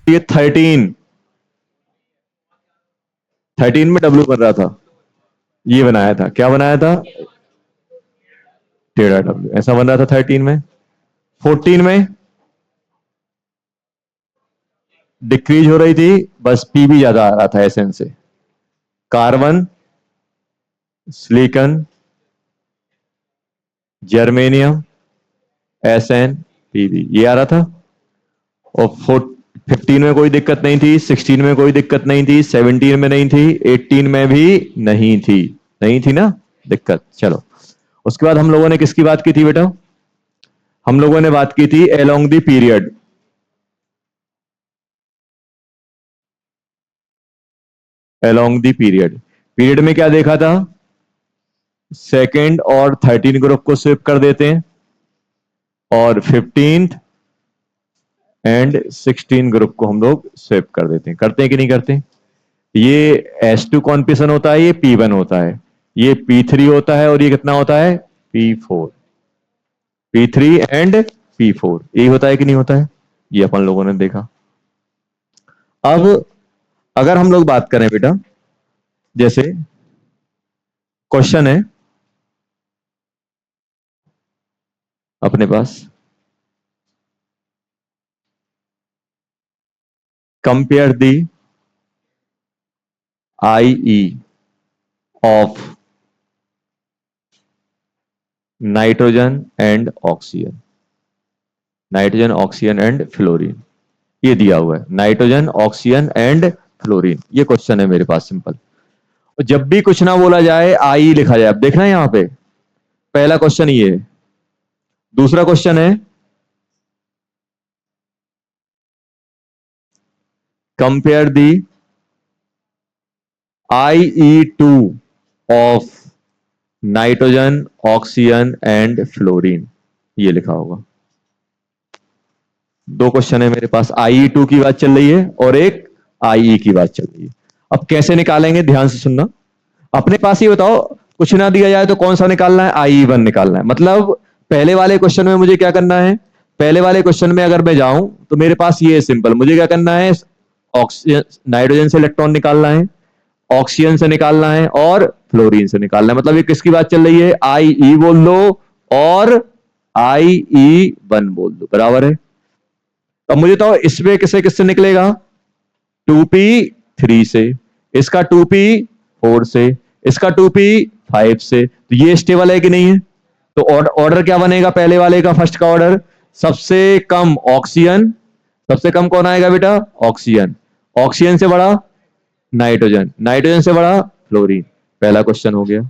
ये 13 में डब्ल्यू बन रहा था, ये बनाया था, क्या बनाया था, टेढ़ा डब्ल्यू ऐसा बन रहा था 13 में। 14 में डिक्रीज हो रही थी, बस पी भी ज्यादा आ रहा था एसएन से, carbon, silicon, germanium, SN, PB, ये आ रहा था। और 15 में कोई दिक्कत नहीं थी, 16 में कोई दिक्कत नहीं थी, 17 में नहीं थी, 18 में भी नहीं थी, नहीं थी ना दिक्कत। चलो, उसके बाद हम लोगों ने किसकी बात की थी बेटा, हम लोगों ने बात की थी along the period, along the period. Period में क्या देखा था, सेकेंड और 13 ग्रुप को स्विप कर देते हैं, और 15 एंड 16 ग्रुप को हम लोग स्विप कर देते हैं, करते हैं कि नहीं करते। ये S2 कॉन्फिगरेशन होता है, ये P1 होता है, ये P3 होता है, और ये कितना होता है, P4, P3 एंड P4, यही होता है कि नहीं होता है, ये अपन लोगों ने देखा। अब अगर हम लोग बात करें बेटा, जैसे क्वेश्चन है अपने पास, compare the IE of nitrogen and oxygen, nitrogen, oxygen and fluorine, ये दिया हुआ है, नाइट्रोजन, ऑक्सीजन एंड फ्लोरीन, ये क्वेश्चन है मेरे पास सिंपल। और जब भी कुछ ना बोला जाए आई लिखा जाए, अब देखना है यहां पे, पहला क्वेश्चन ये है। दूसरा क्वेश्चन है compare the IE2 of nitrogen, oxygen and fluorine, ये लिखा होगा। दो क्वेश्चन है मेरे पास, IE2 की बात चल रही है और एक IE की बात चल रही है। अब कैसे निकालेंगे, ध्यान से सुनना। अपने पास ही बताओ, कुछ ना दिया जाए तो कौन सा निकालना है, IE1 निकालना है। मतलब पहले वाले क्वेश्चन में मुझे क्या करना है, पहले वाले क्वेश्चन में अगर मैं जाऊं तो मेरे पास ये है सिंपल, मुझे क्या करना है, ऑक्सीजन, नाइट्रोजन से इलेक्ट्रॉन निकालना है, ऑक्सीजन से निकालना है, और फ्लोरीन से निकालना है। मतलब ये किसकी बात चल रही है, IE बोल दो और IE1 बोल दो, बराबर है। अब मुझे तो इसमें किससे किससे निकलेगा, 2p3 से, इसका 2p4 से, इसका 2p5 से, तो ये स्टेबल है कि नहीं है। तो ऑर्डर क्या बनेगा पहले वाले का, फर्स्ट का ऑर्डर, सबसे कम ऑक्सीजन, सबसे कम कौन आएगा बेटा, ऑक्सीजन, ऑक्सीजन से बड़ा नाइट्रोजन, नाइट्रोजन से बड़ा फ्लोरीन। पहला क्वेश्चन हो गया,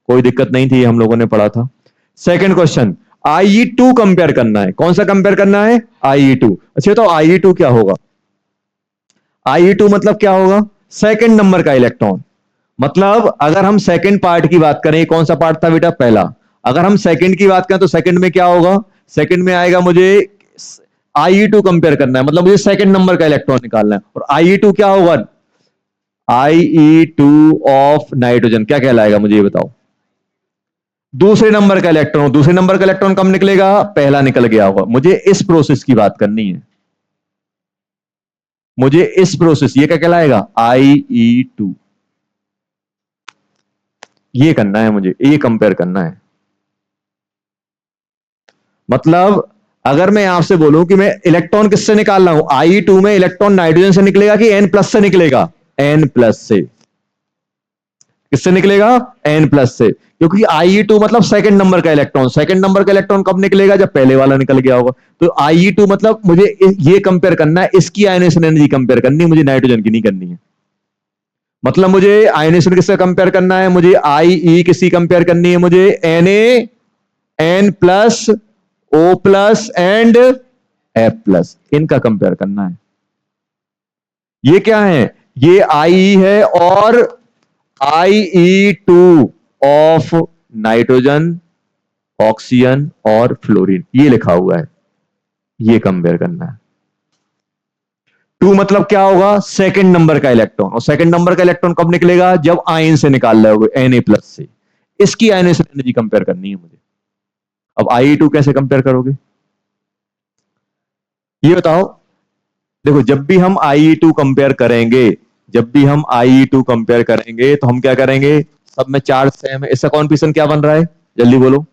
कोई दिक्कत नहीं थी, हम लोगों ने पढ़ा था। सेकंड क्वेश्चन, IE2 कंपेयर करना है, कौन सा कंपेयर करना है, IE2। अच्छा तो IE2 क्या होगा, IE2 मतलब क्या होगा, सेकंड नंबर का इलेक्ट्रॉन। मतलब अगर हम सेकंड पार्ट की बात करें, कौन सा पार्ट था बेटा, पहला। अगर हम सेकंड की बात करें तो सेकंड में क्या होगा, सेकंड में आएगा, मुझे IE2 कंपेयर करना है, मतलब मुझे सेकंड नंबर का इलेक्ट्रॉन निकालना है, और IE2 क्या होगा, IE2 ऑफ नाइट्रोजन क्या कहलाएगा, मुझे ये बताओ। दूसरे नंबर का इलेक्ट्रॉन, दूसरे नंबर का इलेक्ट्रॉन कब निकलेगा, पहला निकल गया होगा। मुझे इस प्रोसेस की बात करनी है, मुझे इस प्रोसेस, ये क्या कहलाएगा, IE2, ये करना है मुझे, ये कंपेयर करना है। मतलब अगर मैं आपसे बोलूं कि मैं इलेक्ट्रॉन किससे निकाल रहा हूं, IE2 में इलेक्ट्रॉन नाइट्रोजन से निकलेगा कि N+ से निकलेगा, N+ से, किससे निकलेगा, N+ से, क्योंकि IE2 मतलब सेकंड नंबर का इलेक्ट्रॉन, सेकंड नंबर का इलेक्ट्रॉन कब निकलेगा, जब पहले वाला निकल गया होगा। तो IE2 मतलब मुझे ये कंपेयर करना है, इसकी आयनेशन एनर्जी कंपेयर करनी है मुझे, नाइट्रोजन की नहीं करनी है। मतलब मुझे आयनेशन किससे कंपेयर करना है, मुझे IE किसी कंपेयर करनी है, मुझे N+, O+ एंड F+, इनका कंपेयर करना है। ये क्या है, ये IE है, और IE2 ऑफ नाइट्रोजन, ऑक्सीजन और फ्लोरीन, ये लिखा हुआ है, ये कंपेयर करना है। 2 मतलब क्या होगा, सेकंड नंबर का इलेक्ट्रॉन, और सेकंड नंबर का इलेक्ट्रॉन कब निकलेगा, जब आयन से निकाल रहे हो, Na+ से, इसकी आयनेशन एनर्जी कंपेयर करनी है मुझे। अब IE2 कैसे कंपेयर करोगे, ये बताओ। देखो जब भी हम IE2 कंपेयर करेंगे, जब भी हम IE2 कंपेयर करेंगे तो हम क्या करेंगे, सब में चार्ज सेम है, इसका कॉन्फिगरेशन क्या बन रहा है, जल्दी बोलो।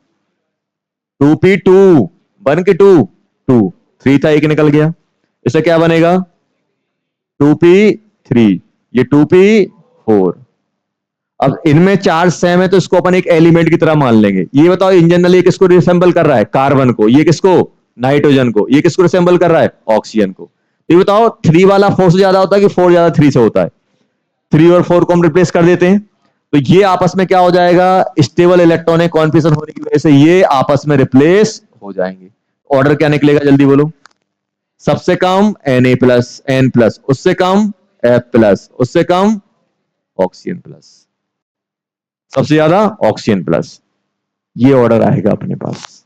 2p2, बन के 2 3 था, एक निकल गया, इससे क्या बनेगा 2p3, ये 2p4। अब इनमें चार्ज सेम है तो इसको अपन एक एलिमेंट की तरह मान लेंगे। ये बताओ इन जनरल ये किसको रिसेंबल कर रहा है, कार्बन को, ये किसको नाइट्रोजन को, ये किसको रिसेंबल कर रहा है ऑक्सीजन को। तो ये बताओ 3 वाला 4 से ज्यादा होता है कि 4 ज्यादा 3 से होता है, 3 और 4 को हम रिप्लेस कर देते हैं, तो ये आपस में क्या हो जाएगा, स्टेबल इलेक्ट्रॉनिक कॉन्फिगरेशन होने की वजह से ये आपस में रिप्लेस हो जाएंगे। ऑर्डर क्या निकलेगा जल्दी बोलो, सबसे कम Na+, N+, उससे कम F+, उससे कम ऑक्सीजन प्लस, सबसे ज्यादा ऑक्सीजन प्लस। ये ऑर्डर आएगा अपने पास।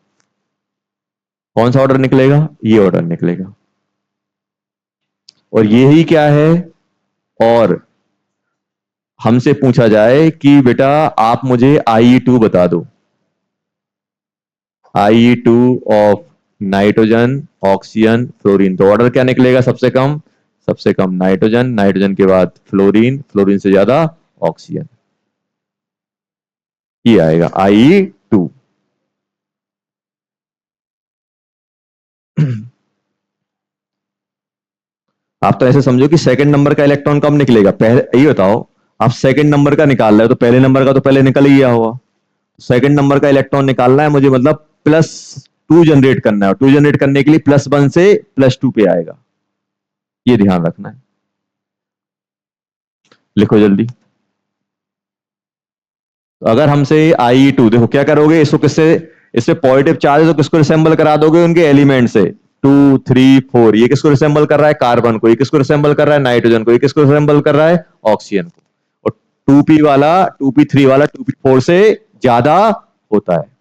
कौन सा ऑर्डर निकलेगा, ये ऑर्डर निकलेगा। और ये ही क्या है, और हमसे पूछा जाए कि बेटा आप मुझे IE2 बता दो, IE2 of nitrogen, oxygen, fluorine, तो ऑर्डर क्या निकलेगा, सबसे कम नाइट्रोजन, नाइट्रोजन के बाद फ्लोरीन, फ्लोरीन से ज्यादा ऑक्सीजन, ये आएगा IE2। आप तो ऐसे समझो कि सेकंड नंबर का इलेक्ट्रॉन कब निकलेगा, पहले ये बताओ, आप सेकंड नंबर का निकाल रहे हो तो पहले नंबर का तो पहले निकल ही गया होगा। सेकंड नंबर का इलेक्ट्रॉन निकालना है मुझे, मतलब +2 जनरेट करना है, और 2 जनरेट करने के लिए +1 से +2 पे आएगा, ये ध्यान रखना है। लिखो जल्दी। तो अगर हमसे IE2, देखो क्या करोगे, इसको किससे, इससे पॉजिटिव चार्ज है तो किसको रिसेंबल करा दोगे, उनके एलिमेंट से, 2 3 4, ये किसको रिसेंबल कर रहा है कार्बन को, ये किसको रिसेंबल कर रहा है नाइट्रोजन को, ये किसको रिसेंबल कर रहा है ऑक्सीजन को। और 2p वाला, 2p3 वाला 2p4 से ज्यादा होता है।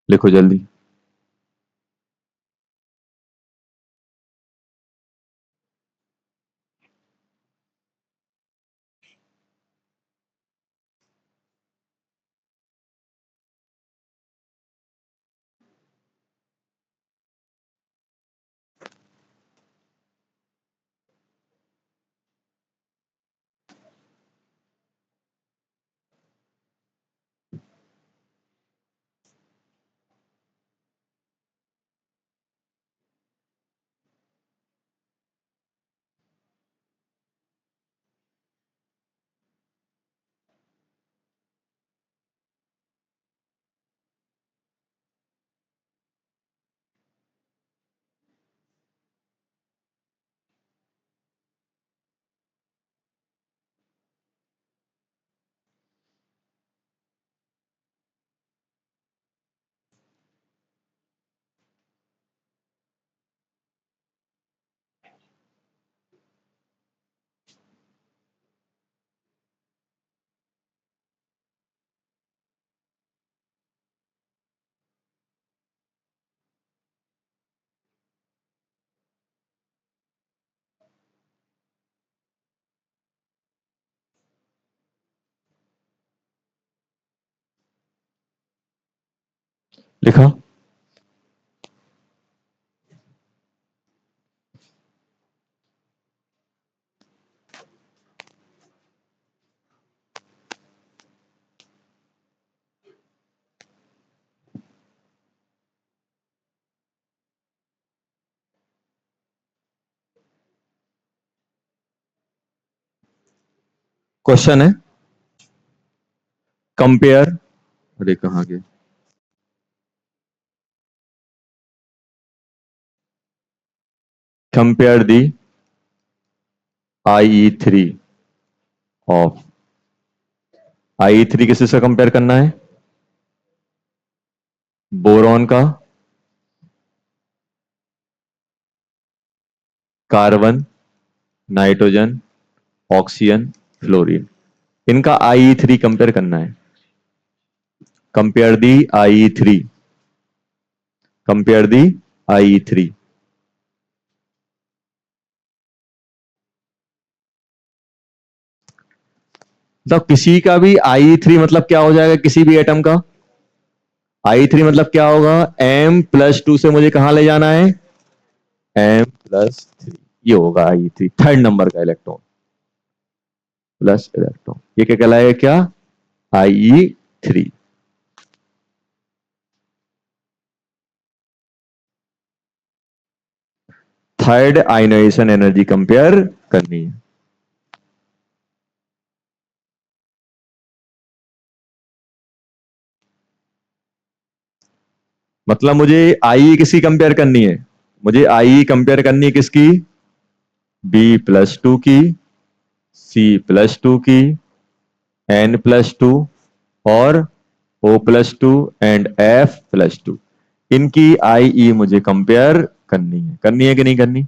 लिखो जल्दी। लिखा। क्वेश्चन है कंपेयर, अरे कहां गए, compare the IE3 of, IE3 किससे कंपेयर करना है, बोरॉन का, कार्बन, नाइट्रोजन, ऑक्सीजन, फ्लोरीन, इनका IE3 कंपेयर करना है। कंपेयर दी IE3, कंपेयर दी IE3, तो किसी का भी I3 मतलब क्या हो जाएगा, किसी भी एटम का I3 मतलब क्या होगा, M+2 से मुझे कहां ले जाना है, M+3, ये होगा I3, थर्ड नंबर का इलेक्ट्रॉन प्लस इलेक्ट्रॉन, ये क्या कहलाएगा, क्या, I3। Third ionization energy compare करनी है। मतलब मुझे आई किसकी कंपेयर करनी है, मुझे आई कंपेयर करनी है किसकी, B+2 की, C+2 की, N+2 और O+2 एंड F+2, इनकी आई मुझे कंपेयर करनी है कि नहीं करनी।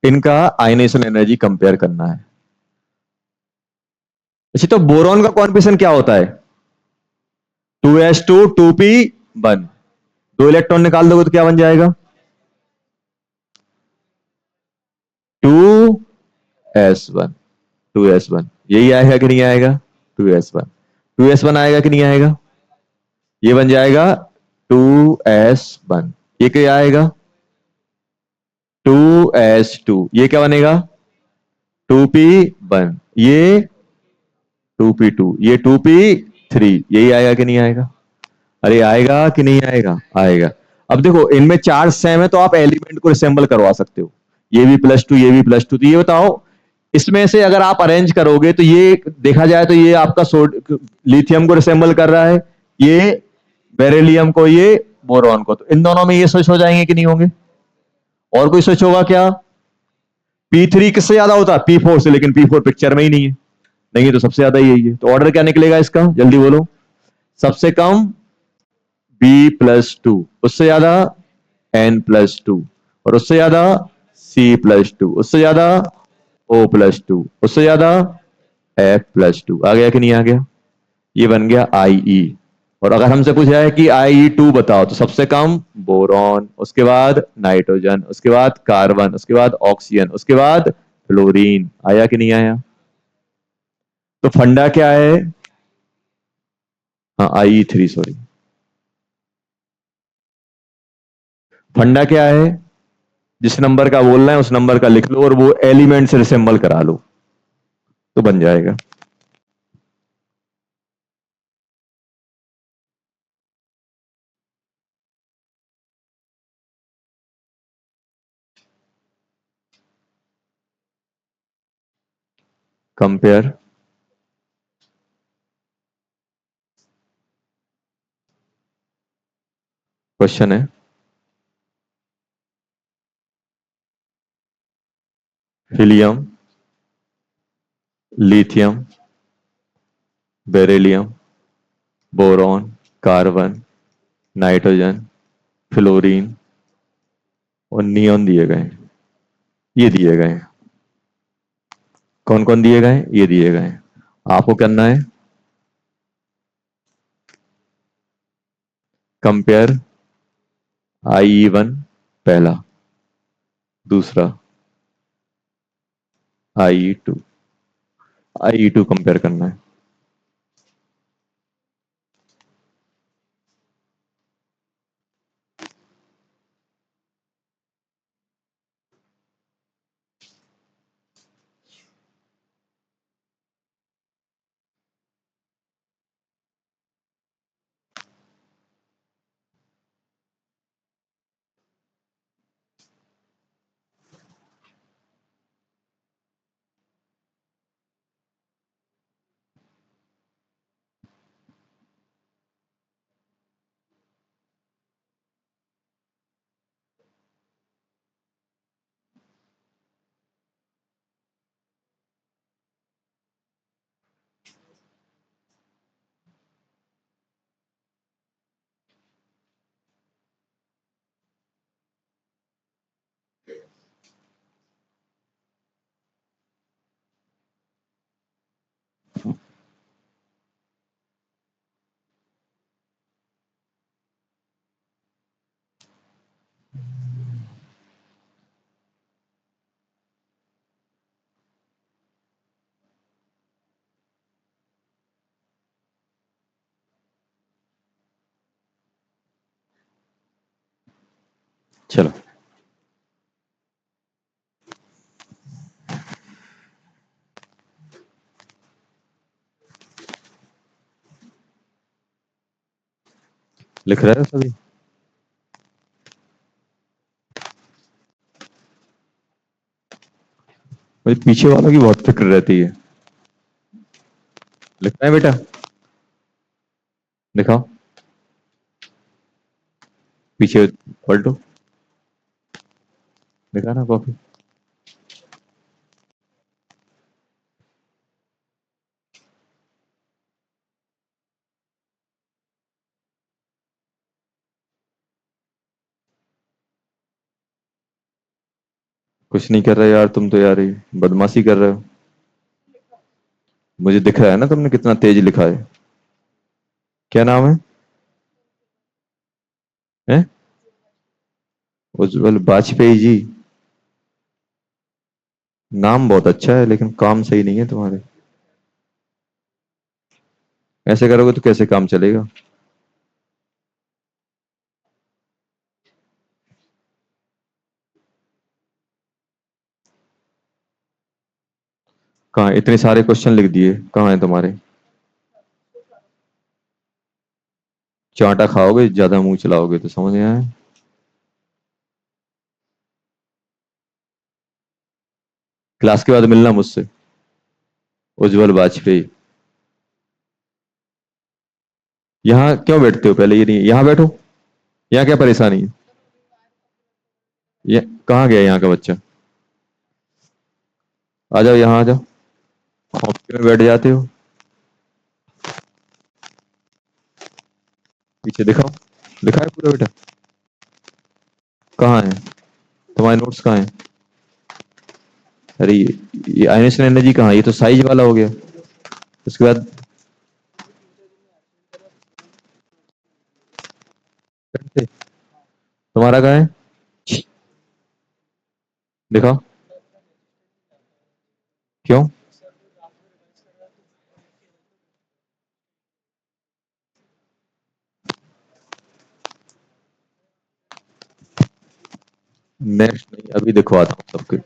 इनका आयनेशन एनर्जी कंपेयर करना है। अच्छा, तो बोरॉन का कॉन्फिगरेशन क्या होता है, 2s2 2p1, दो इलेक्ट्रॉन निकाल दोगे तो क्या बन जाएगा, 2s1, 2s1, यही आएगा कि नहीं आएगा, 2s1, 2s1 आएगा कि नहीं आएगा, ये बन जाएगा 2s1, ये क्या आएगा 2s2, ये क्या बनेगा 2p1, ये 2p2, ये 2p3, यही आएगा कि नहीं आएगा, अरे आएगा कि नहीं आएगा, आएगा। अब देखो इनमें चार्ज सेम है तो आप एलिमेंट को रिसेंबल करवा सकते हो, ये भी +2, ये भी +2, तो ये बताओ इसमें से अगर आप अरेंज करोगे तो ये देखा जाए तो ये आपका लिथियम को रिसेंबल कर रहा है, ये बेरिलियम को, ये बोरॉन को, तो इन दोनों में ये स्विच हो जाएंगे कि नहीं होंगे, और कोई स्विच होगा क्या, P3 किससे ज्यादा होता है, P4 से, लेकिन P4 पिक्चर में ही नहीं है, नहीं है तो सबसे ज्यादा यही है, तो ऑर्डर क्या निकलेगा इसका, जल्दी बोलो, सबसे कम B+2, उससे ज्यादा N+2, और उससे ज्यादा C+2, उससे ज्यादा O+2, उससे ज्यादा F+2, आ गया कि नहीं आ गया, ये बन गया IE। और अगर हमसे पूछा है कि IE2 बताओ, तो सबसे कम बोरॉन, उसके बाद नाइट्रोजन, उसके बाद कार्बन, उसके बाद ऑक्सीजन, उसके बाद फ्लोरीन, आया कि नहीं आया, तो फंडा क्या है, हाँ IE3 सॉरी, फंडा क्या है, जिस नंबर का बोलना है उस नंबर का लिख लो और वो एलिमेंट से रिसेंबल करा लो तो बन जाएगा। कंपेयर, क्वेश्चन है, helium, lithium, beryllium, boron, carbon, nitrogen, fluorine और नियॉन दिए गए, ये दिए गए, कौन कौन दिए गए, ये दिए गए, आपको करना है कंपेयर IE1 पहला, दूसरा IE2, IE2 कंपेयर करना है। चलो लिख रहे हो सभी? मुझे पीछे वालों की बहुत फिक्र रहती है। लिखना है बेटा? दिखाओ, पीछे पलटो, दिखा ना कॉपी। कुछ नहीं कर रहे यार, तुम तो यार ये बदमाशी कर रहे हो। मुझे दिख रहा है ना तुमने कितना तेज लिखा है। क्या नाम है? हैं? उज्जवल बाजपेयी जी। नाम बहुत अच्छा है लेकिन काम सही नहीं है तुम्हारे। ऐसे करोगे तो कैसे काम चलेगा? कहाँ इतने सारे क्वेश्चन लिख दिए, कहाँ है तुम्हारे? चांटा खाओगे, ज्यादा मुंह चलाओगे तो समझ में आया। क्लास के बाद मिलना मुझसे। उज्जवल बाजपेयी। यहाँ क्यों बैठते हो? पहले ये नहीं, यहाँ बैठो। यहाँ क्या परेशानी है? ये कहाँ गया यहाँ का बच्चा? आ जाओ, यहाँ आ जाओ। कॉपी में बैठ जाते हो। पीछे दिखाओ। लिखा है पूरा बेटा? कहाँ है? तुम्हारे नोट्स कहाँ है? अरे ये आइंस्टाइन एनर्जी कहाँ है? ये तो साइज वाला हो गया। उसके बाद तुम्हारा कहाँ है? दिखाओ। क्यों? नेक्स्ट नहीं, अभी दिखवाता हूँ सबके।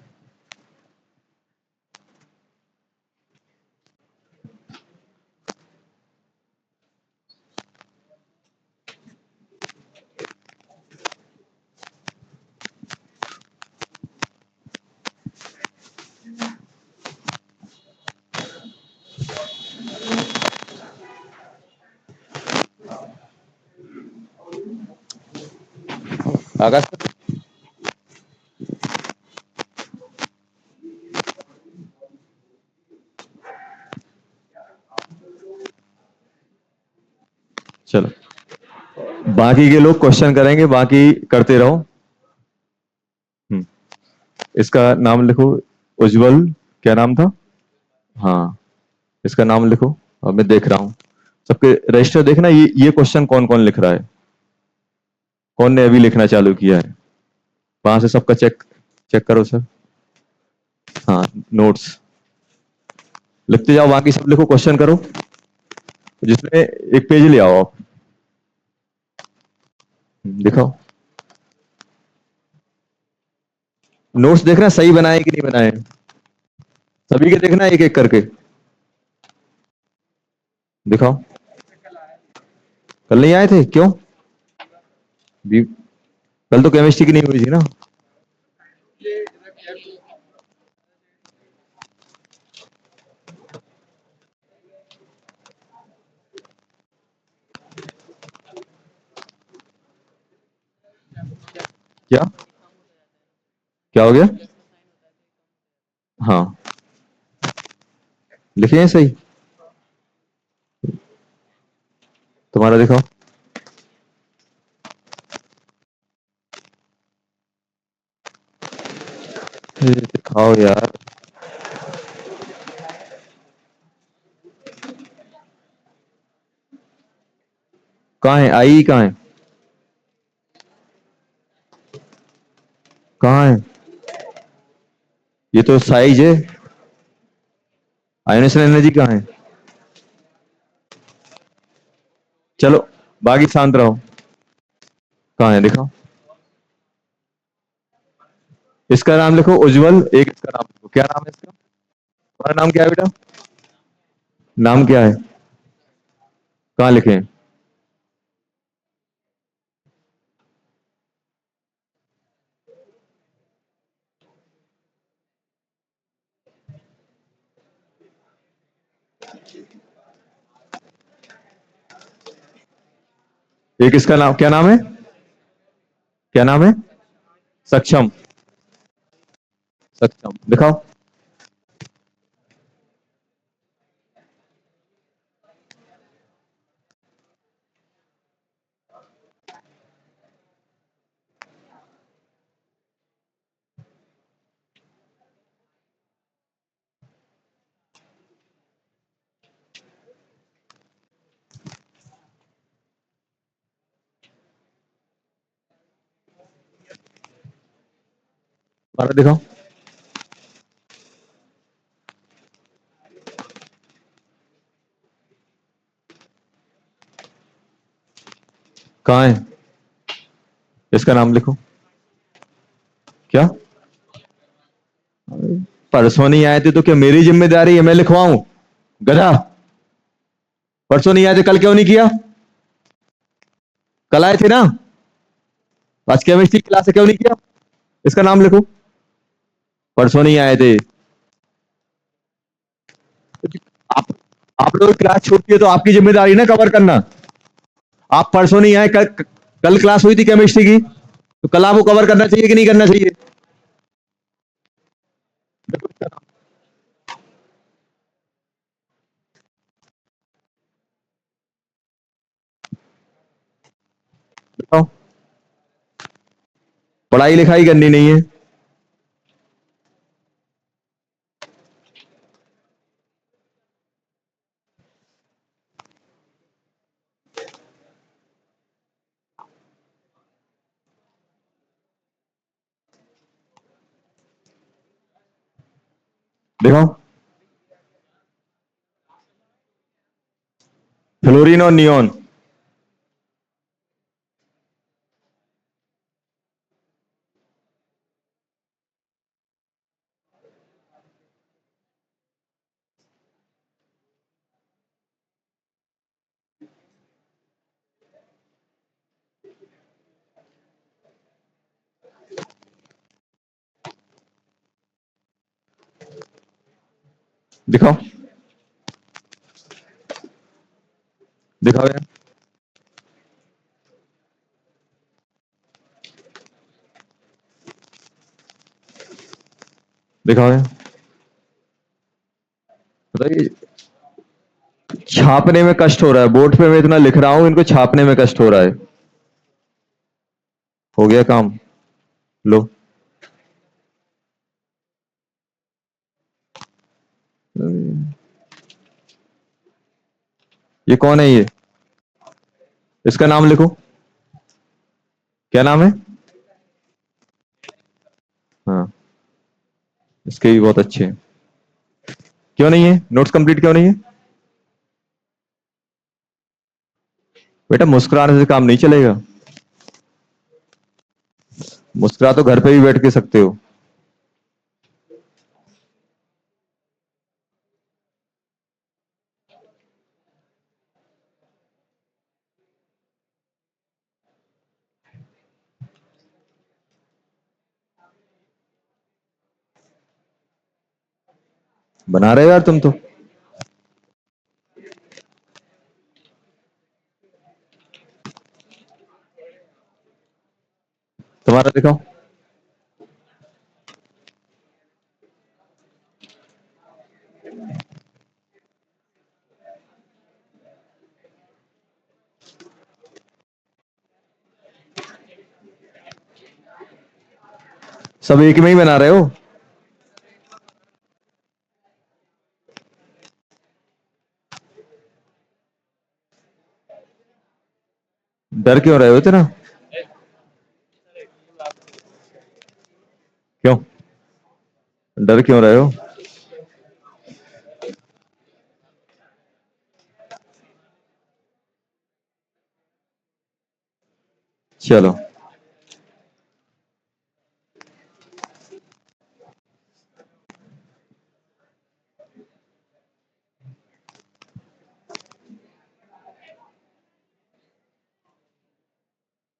आकाश, चलो बाकी के लोग क्वेश्चन करेंगे, बाकी करते रहो। हम्म, इसका नाम लिखो। उज्जवल, क्या नाम था? हाँ, इसका नाम लिखो। अब मैं देख रहा हूँ सबके रजिस्टर। देखना ये क्वेश्चन कौन कौन लिख रहा है, कौन ने अभी लिखना चालू किया है। वहां से सबका चेक चेक करो सर। हाँ, नोट्स लिखते जाओ, बाकी सब लिखो, क्वेश्चन करो। जिसमें एक पेज ले आओ आप। दिखाओ। नोट्स देखना सही बनाए कि नहीं बनाए, सभी के देखना एक एक करके। दिखाओ। कल नहीं आए थे क्यों? भी, कल तो केमिस्ट्री की नहीं हुई थी ना। क्या? क्या हो गया? हाँ, लिखे हैं सही। तुम्हारा दिखाओ। दिखाओ यार। कहाँ है? आई कहाँ है? ये तो साइज है, आयोनेशन एनर्जी कहाँ है? चलो बाकी शांत रहो। कहाँ है दिखाओ। इसका नाम लिखो उज्जवल, एक इसका नाम लिखो, क्या नाम है इसका? तुम्हारा नाम क्या है बेटा? नाम क्या है? कहाँ लिखे हैं? एक इसका नाम क्या नाम है? क्या नाम है? सक्षम। सक्षम दिखाओ। तुम्हारा दिखाओ। कहाँ है? इसका नाम लिखो। क्या? परसों नहीं आए थे तो क्या मेरी जिम्मेदारी है मैं लिखवाऊं? गधा। परसों नहीं आए थे, कल क्यों नहीं किया? कल आए थे ना? आज केमिस्ट्री क्लास से क्यों नहीं किया? इसका नाम लिखो। परसों नहीं आए थे। आप आप लोग क्लास छूटती है तो आपकी जिम्मेदारी ना कवर करना। आप परसों नहीं आए, कल क्लास हुई थी केमिस्ट्री की, तो कल आपको कवर करना चाहिए कि नहीं करना चाहिए? बताओ। पढ़ाई लिखाई करनी नहीं है। देखो, फ्लोरीन और नियोन। दिखाओ। दिखाओ यार। दिखाओ यार। बताइए। छापने में कष्ट हो रहा है, बोर्ड पे मैं इतना लिख रहा हूं, इनको छापने में कष्ट हो रहा है। हो गया काम। लो। ये कौन है ये? इसका नाम लिखो। क्या नाम है? हाँ, इसके भी बहुत अच्छे हैं। क्यों नहीं है नोट्स कंप्लीट, क्यों नहीं है? बेटा मुस्कुराने से काम नहीं चलेगा। मुस्कुरा तो घर पे भी बैठ के सकते हो। बना रहे हो यार तुम तो। तुम्हारा दिखाओ। सब एक में ही बना रहे हो? डर क्यों रहे हो इतना? क्यों? डर क्यों रहे हो? चलो,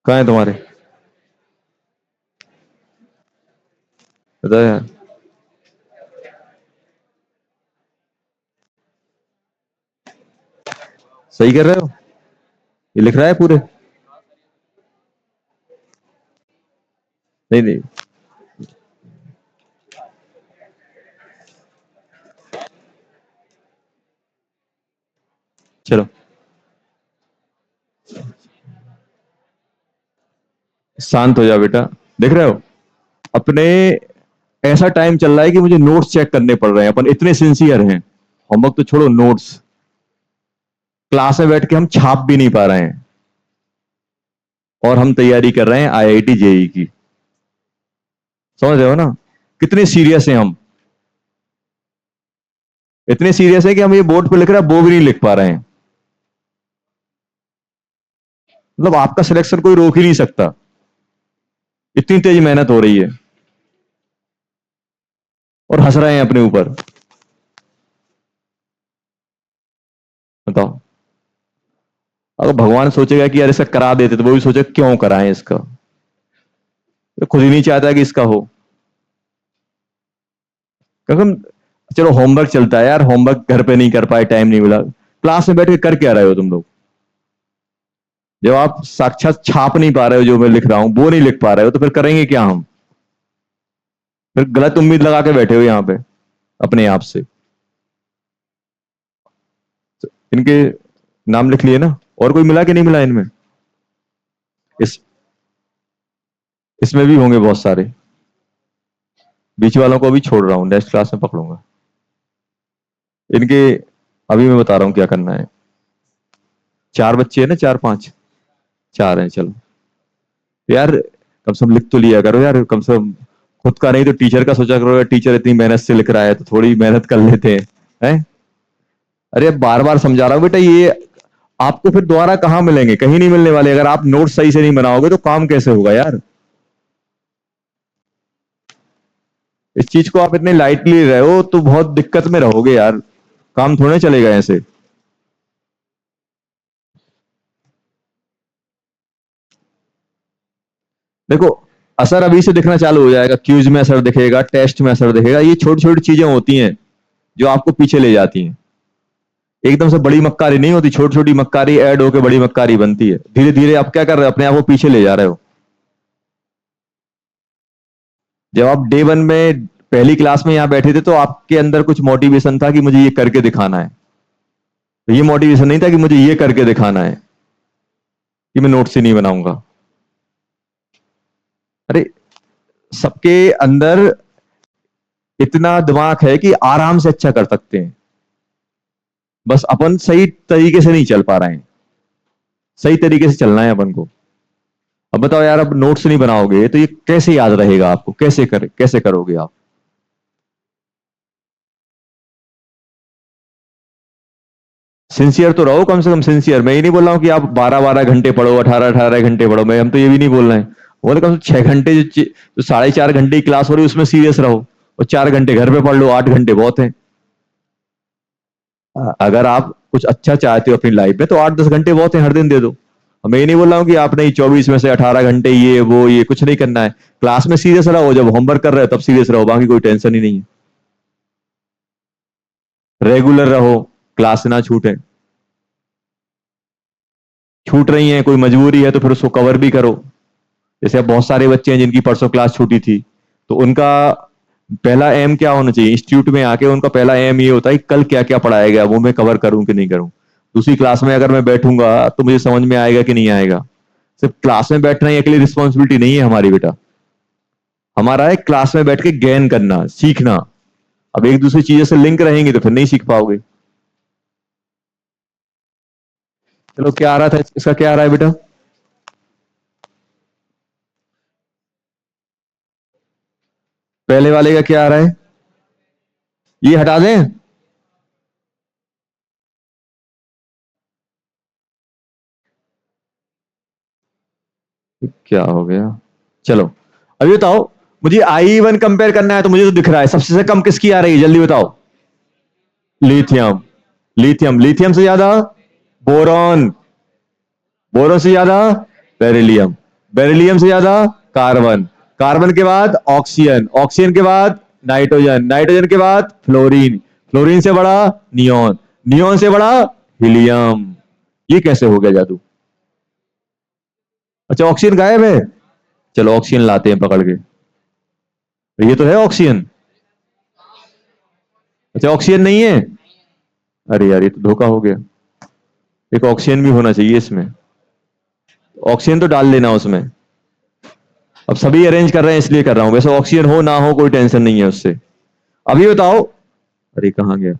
कहाँ है तुम्हारे? बताओ यार। सही कर रहे हो? ये लिख रहा है पूरे? नहीं नहीं। चलो, शांत हो जाओ बेटा। देख रहे हो अपने, ऐसा टाइम चल रहा है कि मुझे नोट्स चेक करने पड़ रहे हैं, अपन इतने सिंसियर हैं। होमवर्क तो छोड़ो, नोट्स क्लास में बैठ के हम छाप भी नहीं पा रहे हैं, और हम तैयारी कर रहे हैं आईआईटी जेई की। समझ रहे हो ना कितने सीरियस हैं हम? इतने सीरियस है कि हम ये बोर्ड पे लिख रहे हैं वो भी नहीं लिख पा रहे हैं। मतलब आपका सिलेक्शन कोई रोक ही नहीं सकता, इतनी तेज मेहनत हो रही है, और हंस रहे हैं अपने ऊपर। बताओ, अगर भगवान सोचेगा कि यार इसका करा देते, तो वो भी सोचेगा क्यों कराएं इसका, तो खुद ही नहीं चाहता कि इसका हो। क्योंकि चलो होमवर्क चलता है यार, होमवर्क घर पे नहीं कर पाए, टाइम नहीं मिला, क्लास में बैठ के कर क्या रहे हो तुम लोग? जब आप साक्षात छाप नहीं पा रहे हो, जो मैं लिख रहा हूं वो नहीं लिख पा रहे हो, तो फिर करेंगे क्या हम? फिर गलत उम्मीद लगा के बैठे हो यहां पे अपने आप से। इनके नाम लिख लिए ना? और कोई मिला कि नहीं मिला इनमें? इस इसमें भी होंगे बहुत सारे। बीच वालों को भी छोड़ रहा हूं, नेक्स्ट क्लास में पकड़ूंगा इनके। अभी मैं बता रहा हूं क्या करना है। चार बच्चे हैं ना, चार पांच, चार हैं चलो। यार कम से कम लिख तो लिया करो यार, कम से कम खुद का नहीं तो टीचर का सोचा करो यार, टीचर इतनी मेहनत से लिख रहा है तो थोड़ी मेहनत कर लेते हैं। हैं? अरे बार बार समझा रहा हूं बेटा, ये आपको फिर दोबारा कहां मिलेंगे? कहीं नहीं मिलने वाले। अगर आप नोट सही से नहीं बनाओगे तो काम कैसे होगा यार? इस चीज को आप इतने लाइटली ले रहे हो तो बहुत दिक्कत में रहोगे यार, काम थोड़े चलेगा ऐसे। देखो, असर अभी से दिखना चालू हो जाएगा, क्यूज में असर दिखेगा, टेस्ट में असर दिखेगा, ये छोटी छोटी चीजें होती हैं जो आपको पीछे ले जाती हैं। एकदम से बड़ी मक्कारी नहीं होती, छोटी छोटी मक्कारी ऐड होकर बड़ी मक्कारी बनती है। धीरे धीरे आप क्या कर रहे हो, अपने आप को पीछे ले जा रहे हो। जब आप डे वन में पहली क्लास में यहां बैठे थे तो आपके अंदर कुछ मोटिवेशन था कि मुझे ये करके दिखाना है। तो ये मोटिवेशन नहीं था कि मुझे ये करके दिखाना है कि मैं नोट से नहीं बनाऊंगा। अरे सबके अंदर इतना दिमाग है कि आराम से अच्छा कर सकते हैं, बस अपन सही तरीके से नहीं चल पा रहे हैं। सही तरीके से चलना है अपन को। अब बताओ यार, अब नोट्स नहीं बनाओगे तो ये कैसे याद रहेगा आपको? कैसे करोगे आप? सिंसियर तो रहो, कम से कम सिंसियर। मैं ये नहीं बोल रहा हूं कि आप 12 12 घंटे पढ़ो, 18 18 घंटे पढ़ो, मैं हम तो ये भी नहीं बोल रहे हैं। बोले कम से 6 घंटे, जो 4.5 घंटे की क्लास हो रही है उसमें सीरियस रहो, और 4 घंटे घर पे पढ़ लो, 8 घंटे बहुत है। अगर आप कुछ अच्छा चाहते हो अपनी लाइफ में तो 8 10 घंटे बहुत है, हर दिन दे दो। मैं ये नहीं बोल रहा हूँ कि आप नहीं 24 में से 18 घंटे ये वो ये कुछ नहीं करना है। क्लास में सीरियस रहो, जब होमवर्क कर रहे हो तब सीरियस रहो, बाकी कोई टेंशन ही नहीं है। रेगुलर रहो, क्लास ना छूटे। छूट रही हैं, कोई मजबूरी है तो फिर उसको कवर भी करो। जैसे अब बहुत सारे बच्चे हैं जिनकी परसों क्लास छूटी थी, तो उनका पहला एम क्या होना चाहिए? इंस्टीट्यूट में आके उनका पहला एम ये होता है कि कल क्या क्या पढ़ाया गया वो मैं कवर करूं कि नहीं करूं। दूसरी क्लास में अगर मैं बैठूंगा तो मुझे समझ में आएगा कि नहीं आएगा। सिर्फ क्लास में बैठना ही अकेली रिस्पॉन्सिबिलिटी नहीं है हमारी बेटा। हमारा है क्लास में बैठ के गेन करना, सीखना। अब एक दूसरी चीजों से लिंक रहेंगे तो फिर नहीं सीख पाओगे। चलो, क्या आ रहा था इसका? क्या आ रहा है बेटा? पहले वाले का क्या आ रहा है? ये हटा दें? क्या हो गया? चलो अभी बताओ, मुझे आई वन कंपेयर करना है, तो मुझे तो दिख रहा है सबसे कम किसकी आ रही है, जल्दी बताओ। लिथियम। लिथियम, लिथियम से ज्यादा बोरॉन, बोरॉन से ज्यादा बेरिलियम, बेरिलियम से ज्यादा कार्बन, कार्बन के बाद ऑक्सीजन, ऑक्सीजन के बाद नाइट्रोजन, नाइट्रोजन के बाद फ्लोरीन, फ्लोरीन से बड़ा नियोन, नियोन से बड़ा हीलियम। ये कैसे हो गया जादू? अच्छा ऑक्सीजन गायब है, चलो ऑक्सीजन लाते हैं पकड़ के। ये तो है ऑक्सीजन। अच्छा ऑक्सीजन नहीं है, अरे यार ये तो धोखा हो गया। एक ऑक्सीजन भी होना चाहिए इसमें, ऑक्सीजन तो डाल लेना उसमें। अब सभी अरेंज कर रहे हैं इसलिए कर रहा हूं, वैसे ऑक्सीजन हो ना हो कोई टेंशन नहीं है उससे। अभी बताओ, अरे कहां गया,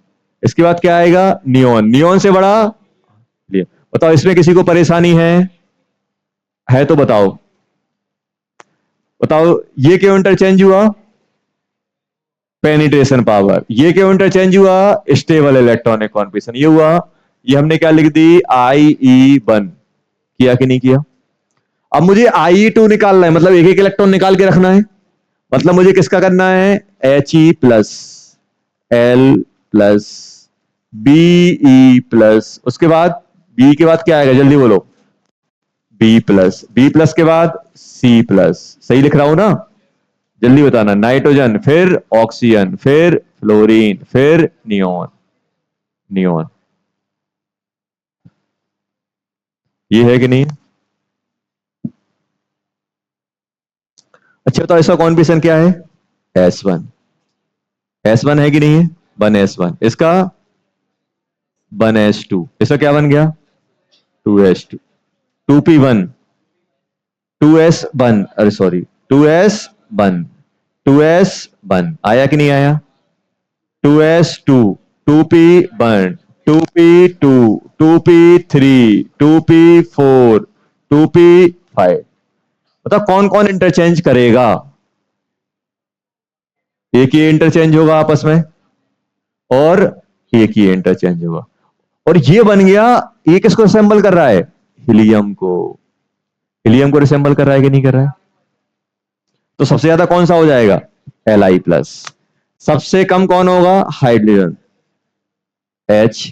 इसके बाद क्या आएगा, नियोन, नियोन से बड़ा लिए। बताओ इसमें किसी को परेशानी है तो बताओ, बताओ ये क्यों इंटरचेंज हुआ, पेनिट्रेशन पावर, ये क्यों इंटरचेंज हुआ, स्टेबल इलेक्ट्रॉनिक कॉन्फिगरेशन, ये हुआ, ये हमने क्या लिख दी, IE1, किया कि नहीं किया? अब मुझे IE2 निकालना है, मतलब एक एक इलेक्ट्रॉन निकाल के रखना है, मतलब मुझे किसका करना है, He+, L+, Be+, उसके बाद बी के बाद क्या आएगा, जल्दी बोलो, B+, B+ के बाद C+, सही लिख रहा हूं ना? जल्दी बताना, नाइट्रोजन, फिर ऑक्सीजन, फिर फ्लोरीन, फिर नियोन, नियोन। ये है कि नहीं? अच्छा तो इसका कॉन्फिगरेशन क्या है, S1, S1 है कि नहीं है, 1s1, इसका 1s2, इसका क्या बन गया, 2s2, 2p1, 2s1, अरे सॉरी, 2s1, 2s1 आया कि नहीं आया, 2s2, 2p1, 2p2, 2p3, 2p4, 2p5। मतलब कौन कौन इंटरचेंज करेगा, एक ही इंटरचेंज होगा आपस में, और एक ही इंटरचेंज होगा, और ये बन गया, ये किसको रिसेंबल कर रहा है, हीलियम को, हीलियम को रिसेंबल कर रहा है कि नहीं कर रहा है? तो सबसे ज्यादा कौन सा हो जाएगा, Li+, सबसे कम कौन होगा, हाइड्रोजन, H+,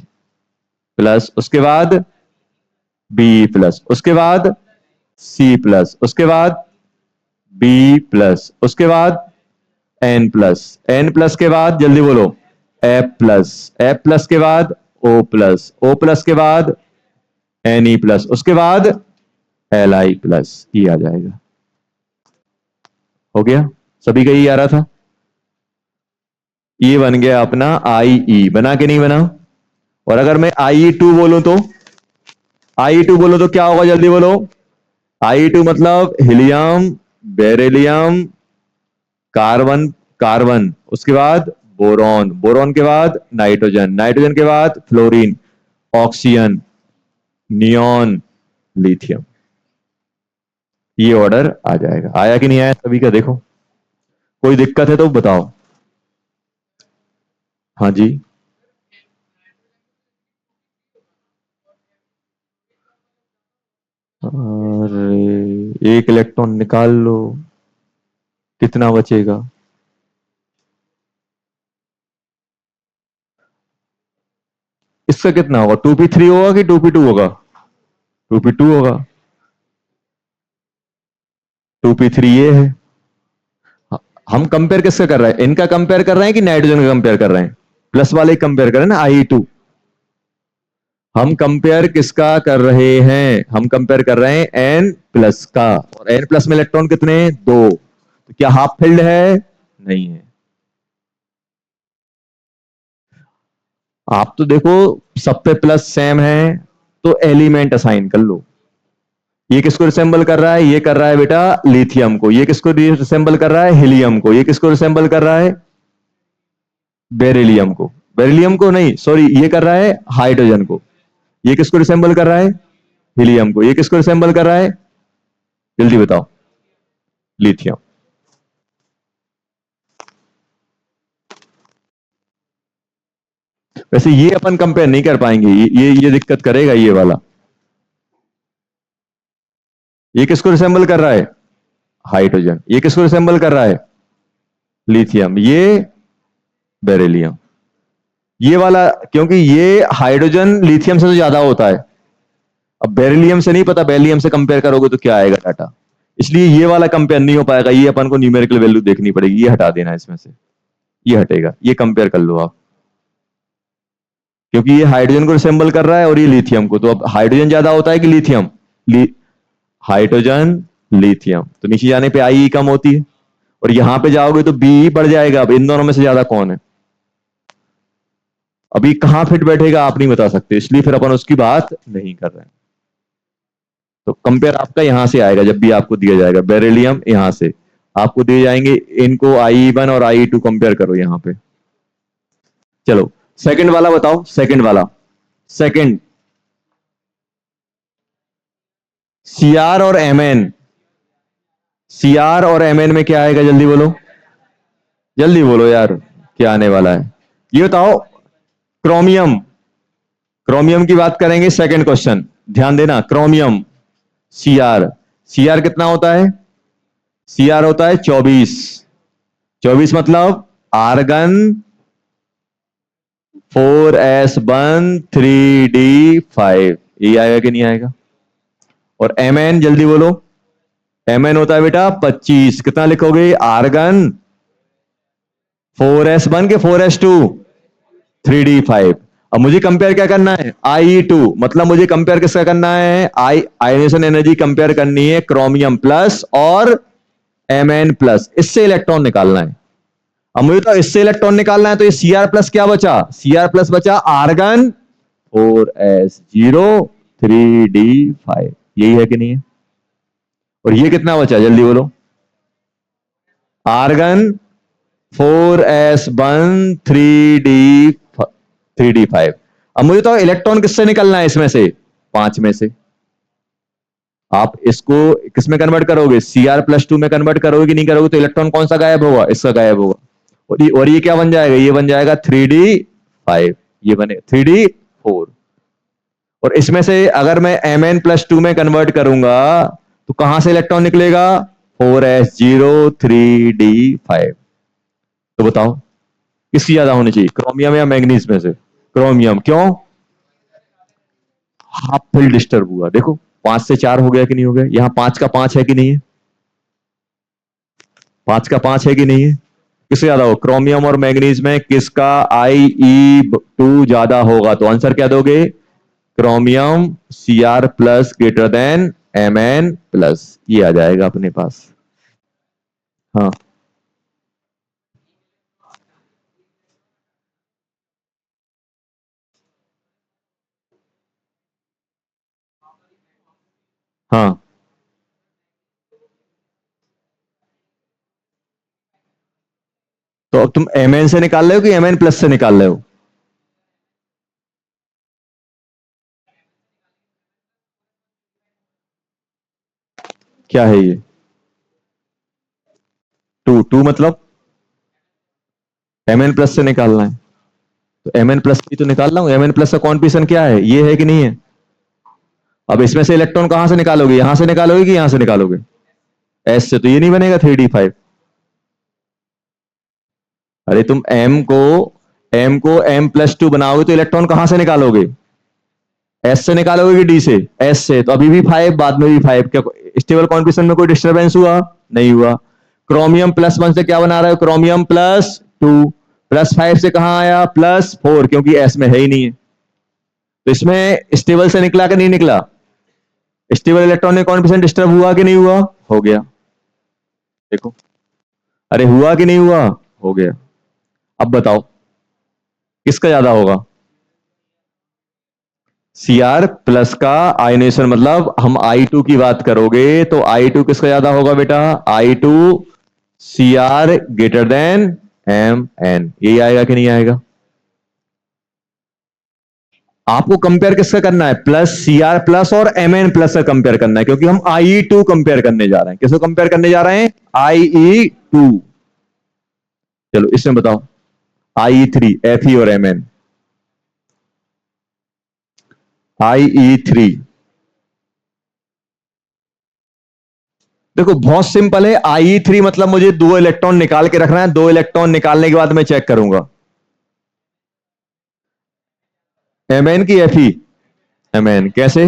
उसके बाद B+, उसके बाद C+, उसके बाद B+, उसके बाद N+, N+ के बाद जल्दी बोलो, F+, F+ के बाद O+, के बाद Ne+, उसके बाद Li+, ये आ जाएगा। हो गया, सभी का ये आ रहा था, ये बन गया अपना IE, बना के नहीं बना? और अगर मैं IE2 बोलूं तो, IE2 बोलो तो क्या होगा, जल्दी बोलो, IE2 मतलब हीलियम, बेरिलियम, कार्बन, कार्बन, उसके बाद बोरॉन, बोरॉन के बाद नाइट्रोजन, नाइट्रोजन के बाद फ्लोरीन, ऑक्सीजन, नियोन, लिथियम। ये ऑर्डर आ जाएगा, आया कि नहीं आया सभी का, देखो कोई दिक्कत है तो बताओ। हाँ जी, और एक इलेक्ट्रॉन निकाल लो, कितना बचेगा, इसका कितना होगा, 2p3 होगा कि 2p2 होगा, 2p2 होगा, 2p3 ये है। हम कंपेयर किसका कर रहे हैं, इनका कंपेयर कर रहे हैं कि नाइट्रोजन का कंपेयर कर रहे हैं, प्लस वाले कंपेयर कर रहे हैं ना, IE2। हम कंपेयर किसका कर रहे हैं, हम कंपेयर कर रहे हैं N+ का, और N+ में इलेक्ट्रॉन कितने हैं, दो, तो क्या हाफ फिल्ड है, नहीं है। आप तो देखो सब पे प्लस सेम है, तो एलिमेंट असाइन कर लो। ये किसको रिसेंबल कर रहा है, ये कर रहा है बेटा लिथियम को, ये किसको रिसेंबल कर रहा है, हीलियम को, ये किसको रिसेंबल कर रहा है, बेरिलियम को, बेरिलियम को नहीं सॉरी, ये कर रहा है हाइड्रोजन को, ये किसको रिसेंबल कर रहा है, हीलियम को, ये किसको रिसेंबल कर रहा है, जल्दी बताओ, लिथियम। वैसे ये अपन कंपेयर नहीं कर पाएंगे, ये दिक्कत करेगा ये वाला। ये किसको रिसेंबल कर रहा है? हाइड्रोजन। ये किसको रिसेंबल कर रहा है? लिथियम। ये बेरिलियम। ये वाला, क्योंकि ये हाइड्रोजन लिथियम से तो ज्यादा होता है। अब बेरिलियम से नहीं पता, बेरिलियम से कंपेयर करोगे तो क्या आएगा डाटा, इसलिए ये वाला कंपेयर नहीं हो पाएगा। ये अपन को न्यूमेरिकल वैल्यू देखनी पड़ेगी, ये हटा देना इसमें से, ये हटेगा, ये कंपेयर कर लो आप, क्योंकि ये हाइड्रोजन को रिसेंबल कर रहा है और ये लिथियम को। तो अब हाइड्रोजन ज्यादा होता है कि लिथियम? हाइड्रोजन लिथियम, तो नीचे जाने पे आई कम होती है, और यहां पे जाओगे तो बी बढ़ जाएगा। अब इन दोनों में से ज्यादा कौन है? अभी कहां फिट बैठेगा आप नहीं बता सकते, इसलिए फिर अपन उसकी बात नहीं कर रहे हैं। तो कंपेयर आपका यहां से आएगा, जब भी आपको दिया जाएगा बेरिलियम, यहां से आपको दिए जाएंगे, इनको I1 और I2 कंपेयर करो यहां पे। चलो सेकंड वाला बताओ, सेकंड वाला, सेकंड Cr और Mn, Cr और Mn में क्या आएगा? जल्दी बोलो, जल्दी बोलो यार, क्या आने वाला है ये बताओ। क्रोमियम, क्रोमियम की बात करेंगे, सेकंड क्वेश्चन, ध्यान देना। क्रोमियम Cr, Cr कितना होता है? Cr होता है 24, 24 मतलब आर्गन 4s1 3d5, ये आएगा कि नहीं आएगा? और Mn जल्दी बोलो, Mn होता है बेटा 25, कितना लिखोगे? आर्गन 4s1 के 4s2 3d5। अब मुझे कंपेयर क्या करना है? I2, मतलब मुझे कंपेयर किसका करना है? आयोनेशन एनर्जी कंपेयर करनी है क्रोमियम प्लस और Mn प्लस, इससे इलेक्ट्रॉन निकालना है। अब मुझे तो इससे इलेक्ट्रॉन निकालना है, तो ये Cr प्लस क्या बचा? Cr प्लस बचा आर्गन 4s0 3d5, यही है कि नहीं है? और ये कितना बचा जल्दी बोलो? Argon 4s1 3d5। अब मुझे तो इलेक्ट्रॉन किससे निकलना है इसमें से? 5 में से। आप इसको किस में कन्वर्ट करोगे? Cr+2 में कन्वर्ट करोगे कि नहीं करोगे? तो इलेक्ट्रॉन कौन सा गायब होगा? इसका गायब होगा। और ये क्या बन जाएगा? ये बन जाएगा 3d5, ये बने 3d4। और इसमें से अगर मैं Mn+2 में कन्वर्ट करूंगा तो कहां से इलेक्ट्रॉन निकलेगा? 4s0 3d5। तो बताओ किसकी ज्यादा होनी चाहिए, क्रोमियम या मैग्नीज में से? क्रोमियम। क्यों? हाफ फिल डिस्टर्ब हुआ, देखो 5 से 4 हो गया कि नहीं हो गया? यहां 5 का 5 है कि नहीं है? 5 का 5 है कि नहीं है? किससे ज्यादा हो? क्रोमियम और मैग्नीज में किसका I2 ज्यादा होगा? तो आंसर क्या दोगे? Chromium Cr plus greater than Mn plus, ये आ जाएगा अपने पास। हाँ हाँ, तो अब तुम Mn से निकाल रहे हो कि Mn प्लस से निकाल रहे हो? क्या है ये? टू, टू मतलब Mn प्लस से निकालना है, तो Mn प्लस भी तो निकाल रहा हूं। Mn प्लस का कॉन्फिगरेशन क्या है? ये है कि नहीं है? अब इसमें से इलेक्ट्रॉन कहां से निकालोगे? यहां से निकालोगे कि यहां से निकालोगे? एस से, तो ये नहीं बनेगा 3d5। अरे तुम M को M+2 बनाओगे तो इलेक्ट्रॉन कहां से निकालोगे? एस से निकालोगे कि डी से? एस से, तो अभी भी 5, बाद में भी 5। क्या स्टेबल कॉन्फिगरेशन में कोई डिस्टर्बेंस हुआ? नहीं हुआ। क्रोमियम +1 से क्या बना रहे हो? क्रोमियम +2, +5 से कहां आया? +4, क्योंकि एस में है ही नहीं है। तो इसमें स्टेबल से निकला कि नहीं निकला? स्टेबल इलेक्ट्रॉनिक कॉन्फिगरेशन डिस्टर्ब हुआ कि नहीं हुआ? हो गया। देखो, अरे हुआ कि नहीं हुआ? हो गया। अब बताओ किसका ज्यादा होगा? Cr प्लस का आयनेशन, मतलब हम I2 की बात करोगे तो I2 किसका ज्यादा होगा बेटा? I2 Cr greater than Mn, यही आएगा कि नहीं आएगा? आपको कंपेयर किसका करना है? प्लस Cr प्लस और Mn प्लस से कंपेयर करना है, क्योंकि हम I2 कंपेयर करने जा रहे हैं। किसको कंपेयर करने जा रहे हैं? IE2। चलो इसमें बताओ, IE3 Fe और Mn। IE3। देखो बहुत सिंपल है, IE3 मतलब मुझे 2 इलेक्ट्रॉन निकाल के रखना है, 2 इलेक्ट्रॉन निकालने के बाद मैं चेक करूंगा Mn की Fe। Mn कैसे?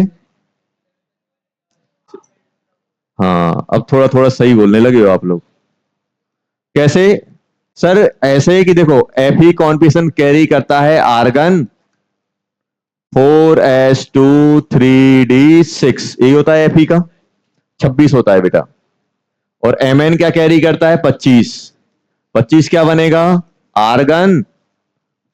हाँ, अब थोड़ा थोड़ा सही बोलने लगे हो आप लोग। कैसे सर? ऐसे ही कि देखो Fe कॉन्फिगरेशन कैरी करता है आर्गन 4s2 3d6, यही होता है Fe का, 26 होता है बेटा। और Mn क्या कैरी करता है? 25। 25 क्या बनेगा? Argon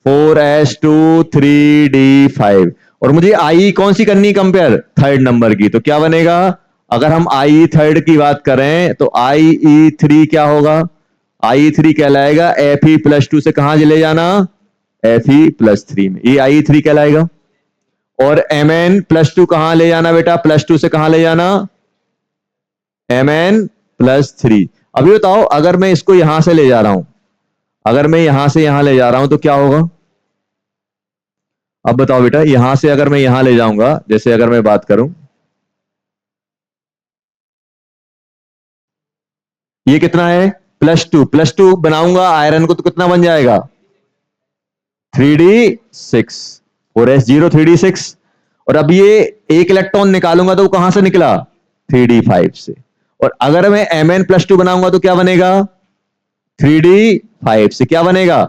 4s2 3d5। और मुझे आई कौन सी करनी कंपेयर? थर्ड नंबर की। तो क्या बनेगा? अगर हम आई थर्ड की बात करें तो IE3 क्या होगा? IE3 कहलाएगा Fe+2 से कहां ले जाना? Fe+3 में, ये IE3 कहलाएगा। और Mn+2 कहां ले जाना बेटा? +2 से कहां ले जाना? Mn+3। अभी बताओ, अगर मैं इसको यहां से ले जा रहा हूं, अगर मैं यहां से यहां ले जा रहा हूं तो क्या होगा? अब बताओ बेटा, यहां से अगर मैं यहां ले जाऊंगा, जैसे अगर मैं बात करूं, ये कितना है? +2। +2 बनाऊंगा आयरन को तो कितना बन जाएगा? 3d6। 4s0 3d6। और अब ये एक इलेक्ट्रॉन निकालूंगा तो वो कहां से निकला? 3d5 से। और अगर मैं Mn+2 बनाऊंगा तो क्या बनेगा? 3d5 से क्या बनेगा?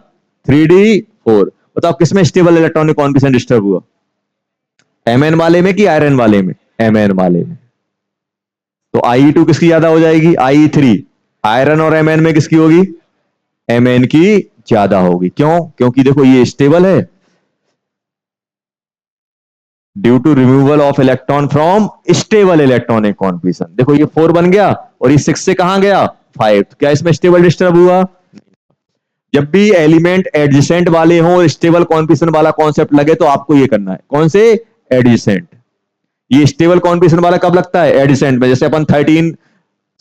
3d4। बताओ किसमें स्टेबल इलेक्ट्रॉनिक कॉन्फिगरेशन डिस्टर्ब हुआ? Mn वाले में कि आयरन वाले में? Mn वाले में। तो IE2 किसकी ज्यादा हो जाएगी? IE3। आयरन और Mn में किसकी होगी? Mn की ज्यादा होगी। क्यों? क्योंकि देखो ये स्टेबल है, due to removal of electron from stable electronic configuration. देखो ये 4 बन गया और ये 6 से कहां गया? 5। तो क्या इसमें स्टेबल डिस्टर्ब हुआ? जब भी एलिमेंट एडजेसेंट वाले हों और स्टेबल कॉन्फिगरेशन वाला कॉन्सेप्ट लगे तो आपको ये करना है। कौन से? एडजेसेंट। ये स्टेबल कॉन्फिगरेशन वाला कब लगता है? एडजेसेंट में। जैसे अपन 13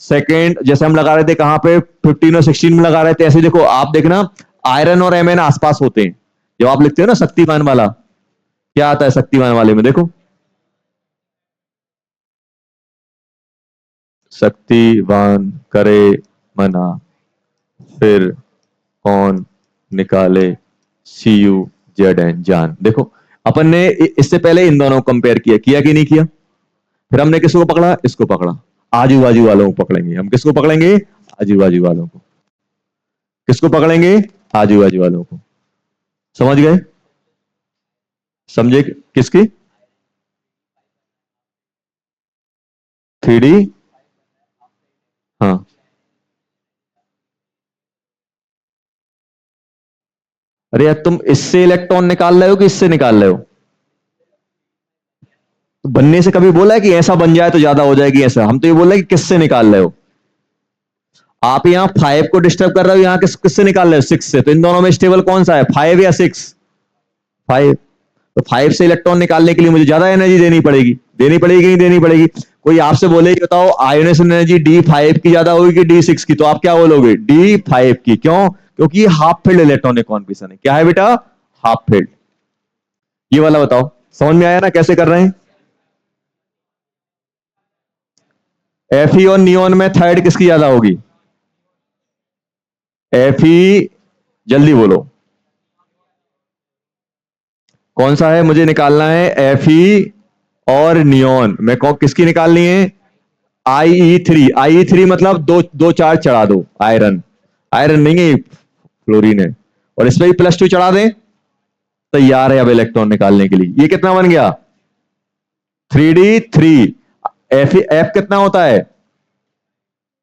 सेकेंड जैसे हम लगा रहे थे, कहां पे? 15 और 16 में लगा रहे थे। ऐसे देखो आप देखना, आयरन और Mn आसपास होते हैं। जब आप लिखते हो ना शक्तिमान वाला, क्या आता है शक्तिमान वाले में? देखो, शक्तिवान करे मना, फिर कौन निकाले CuZn जान। देखो अपन ने इससे पहले इन दोनों को कंपेयर किया, किया कि नहीं किया? फिर हमने किसको पकड़ा? इसको पकड़ा। आजू बाजू वालों को पकड़ेंगे हम। किसको पकड़ेंगे? आजू बाजू वालों को। किसको पकड़ेंगे? आजू बाजू वालों को। समझ गए? समझे? किसकी? 3D। हाँ, अरे यार तुम इससे इलेक्ट्रॉन निकाल रहे हो कि इससे निकाल रहे हो? तो बनने से कभी बोला है कि ऐसा बन जाए तो ज्यादा हो जाएगी? ऐसा हम तो ये बोल रहे हैं कि किससे निकाल रहे हो। आप यहाँ 5 को डिस्टर्ब कर रहे हो, यहाँ किससे निकाल रहे हो? 6 से। तो इन दोनों में स्टेबल कौन सा है? 5 या 6? 5। तो 5 से इलेक्ट्रॉन निकालने के लिए मुझे ज्यादा एनर्जी देनी पड़ेगी। देनी पड़ेगी कि नहीं देनी पड़ेगी? कोई आपसे बोले कि बताओ आयोनेशन एनर्जी D5 की ज्यादा होगी कि D6 की, तो आप क्या बोलोगे? D5 की। क्यों? क्योंकि ये हाफ फील्ड इलेक्ट्रॉनिक कॉन्फिगरेशन है। क्या है बेटा? Half field. ये वाला बताओ, समझ में आया ना कैसे कर रहे हैं? Fe और नियोन में थर्ड किसकी ज्यादा होगी? Fe। जल्दी बोलो, कौन सा है मुझे निकालना है? Fe और नियोन में किसकी निकालनी है? IE3। IE3 मतलब दो दो चार्ज चढ़ा दो। आयरन, आयरन नहीं है, फ्लोरीन है। और इस पर भी +2 चढ़ा दें, तैयार है अब इलेक्ट्रॉन निकालने के लिए। ये कितना बन गया? 3D3। F कितना होता है?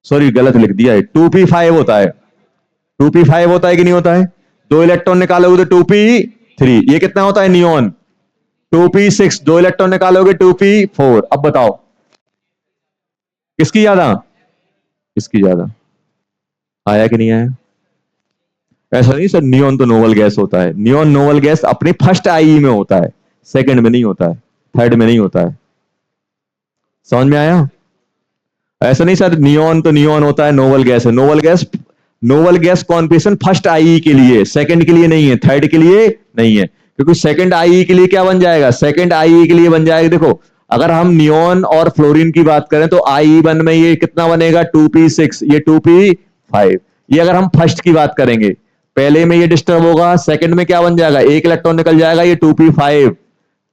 सॉरी गलत लिख दिया है, 2p5 होता है। 2p5 होता है कि नहीं होता है? 2 इलेक्ट्रॉन निकालोगे तो 2p3। ये कितना होता है नियोन? 2p6। 2 इलेक्ट्रॉन निकालोगे 2p4। अब बताओ किसकी ज्यादा? किसकी ज्यादा? आया कि नहीं आया? ऐसा नहीं सर, नियोन तो नोबल गैस होता है। नियोन नोबल गैस अपने फर्स्ट IE में होता है, सेकंड में नहीं होता है, थर्ड में नहीं होता है। समझ में आया? ऐसा नहीं सर, नियोन तो नियोन होता है, नोबल गैस है। Noble gas, noble gas configuration first IE के लिए, सेकंड के लिए नहीं है, थर्ड के लिए नहीं है। क्योंकि सेकंड आईई के लिए क्या बन जाएगा, सेकंड आईई के लिए बन जाएगा, देखो अगर हम नियोन और फ्लोरीन की बात करें तो IE1 में ये कितना बनेगा 2p6, ये 2p5। ये अगर हम फर्स्ट की बात करेंगे, पहले में ये डिस्टर्ब होगा, सेकंड में क्या बन जाएगा, एक इलेक्ट्रॉन निकल जाएगा, ये 2p5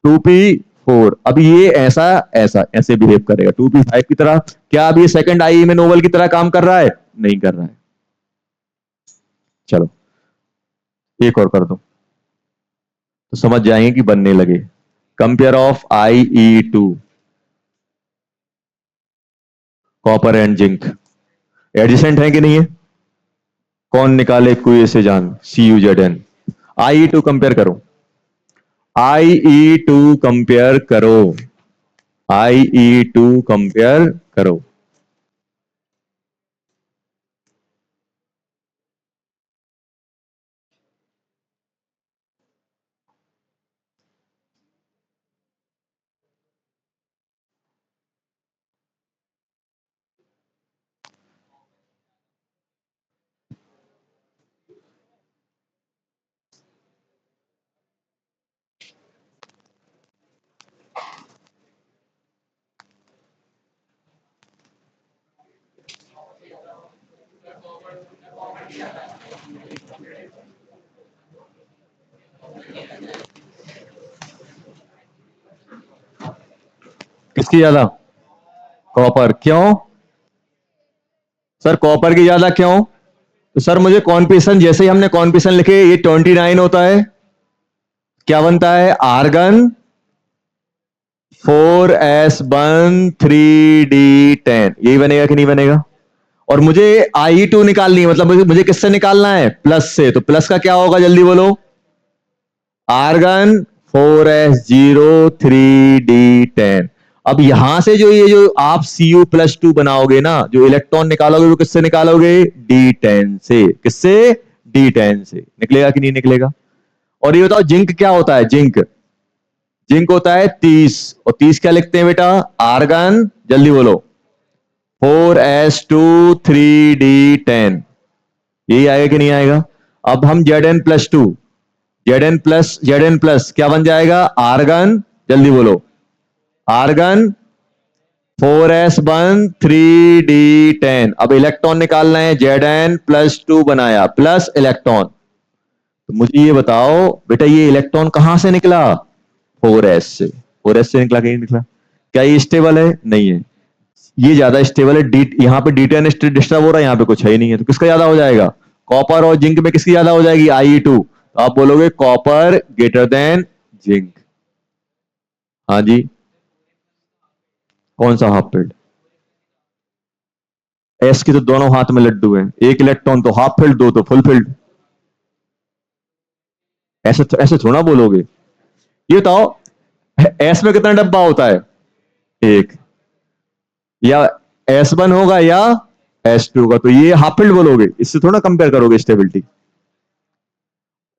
2p4। अब ये ऐसा ऐसा ऐसे बिहेव करेगा 2p5 की तरह। क्या अब ये सेकंड IE में नोबल की तरह काम कर रहा है, नहीं कर रहा है। चलो एक और कर दो तो समझ जाएंगे कि बनने लगे। Compare of IE2 copper and zinc, adjacent है कि नहीं है, कौन निकाले कुएं से जान, CuZn। IE2 कंपेयर करो, IE2 कंपेयर करो, IE2 कंपेयर करो। किसकी ज्यादा, कॉपर, क्यों सर कॉपर की ज्यादा क्यों, तो सर मुझे कॉन्पिशन, जैसे ही हमने कॉन्पिशन लिखे ये 29 होता है, क्या बनता है, आर्गन 4s1 3d10, यही बनेगा कि नहीं बनेगा। और मुझे IE2 निकालनी है, मतलब मुझे किससे निकालना है, प्लस से, तो प्लस का क्या होगा जल्दी बोलो, आर्गन 4s0 3d10। अब यहां से जो ये जो आप Cu+2 बनाओगे ना, जो इलेक्ट्रॉन निकालोगे वो किससे निकालोगे, D10 से, किससे, D10 से। निकलेगा कि नहीं निकलेगा। और ये बताओ जिंक क्या होता है, जिंक, जिंक होता है 30, और 30 क्या लिखते हैं बेटा, आर्गन, जल्दी बोलो 4s2 3d10, यही आएगा कि नहीं आएगा। अब हम Zn+2, Zn+ क्या बन जाएगा, आर्गन, जल्दी बोलो, आर्गन 4s1 3d10। अब इलेक्ट्रॉन निकालना है, Zn+2 बनाया, प्लस इलेक्ट्रॉन। तो मुझे ये बताओ बेटा ये इलेक्ट्रॉन कहां से निकला, 4s से, 4s से निकला कि नहीं निकला। क्या ये स्टेबल है, नहीं है, ये ज्यादा स्टेबल है, डी यहां पे D10 डिस्टर्ब हो रहा है, यहां पे कुछ है ही नहीं है, तो किसका ज्यादा हो जाएगा, कॉपर और जिंक में किसकी ज्यादा हो जाएगी, IE2। तो आप बोलोगे कॉपर ग्रेटर देन जिंक। हाँ जी, कौन सा हाफ फिल्ड, एस की तो दोनों हाथ में लड्डू हैं, एक इलेक्ट्रॉन तो हाफ फिल्ड, दो तो फुल फिल्ड। ऐसे थोड़ा बोलोगे। ये बताओ एस में कितना डब्बा होता है, एक, या S1 होगा या S2 होगा, तो ये हाफ फिल्ड बोलोगे, इससे थोड़ा कंपेयर करोगे स्टेबिलिटी।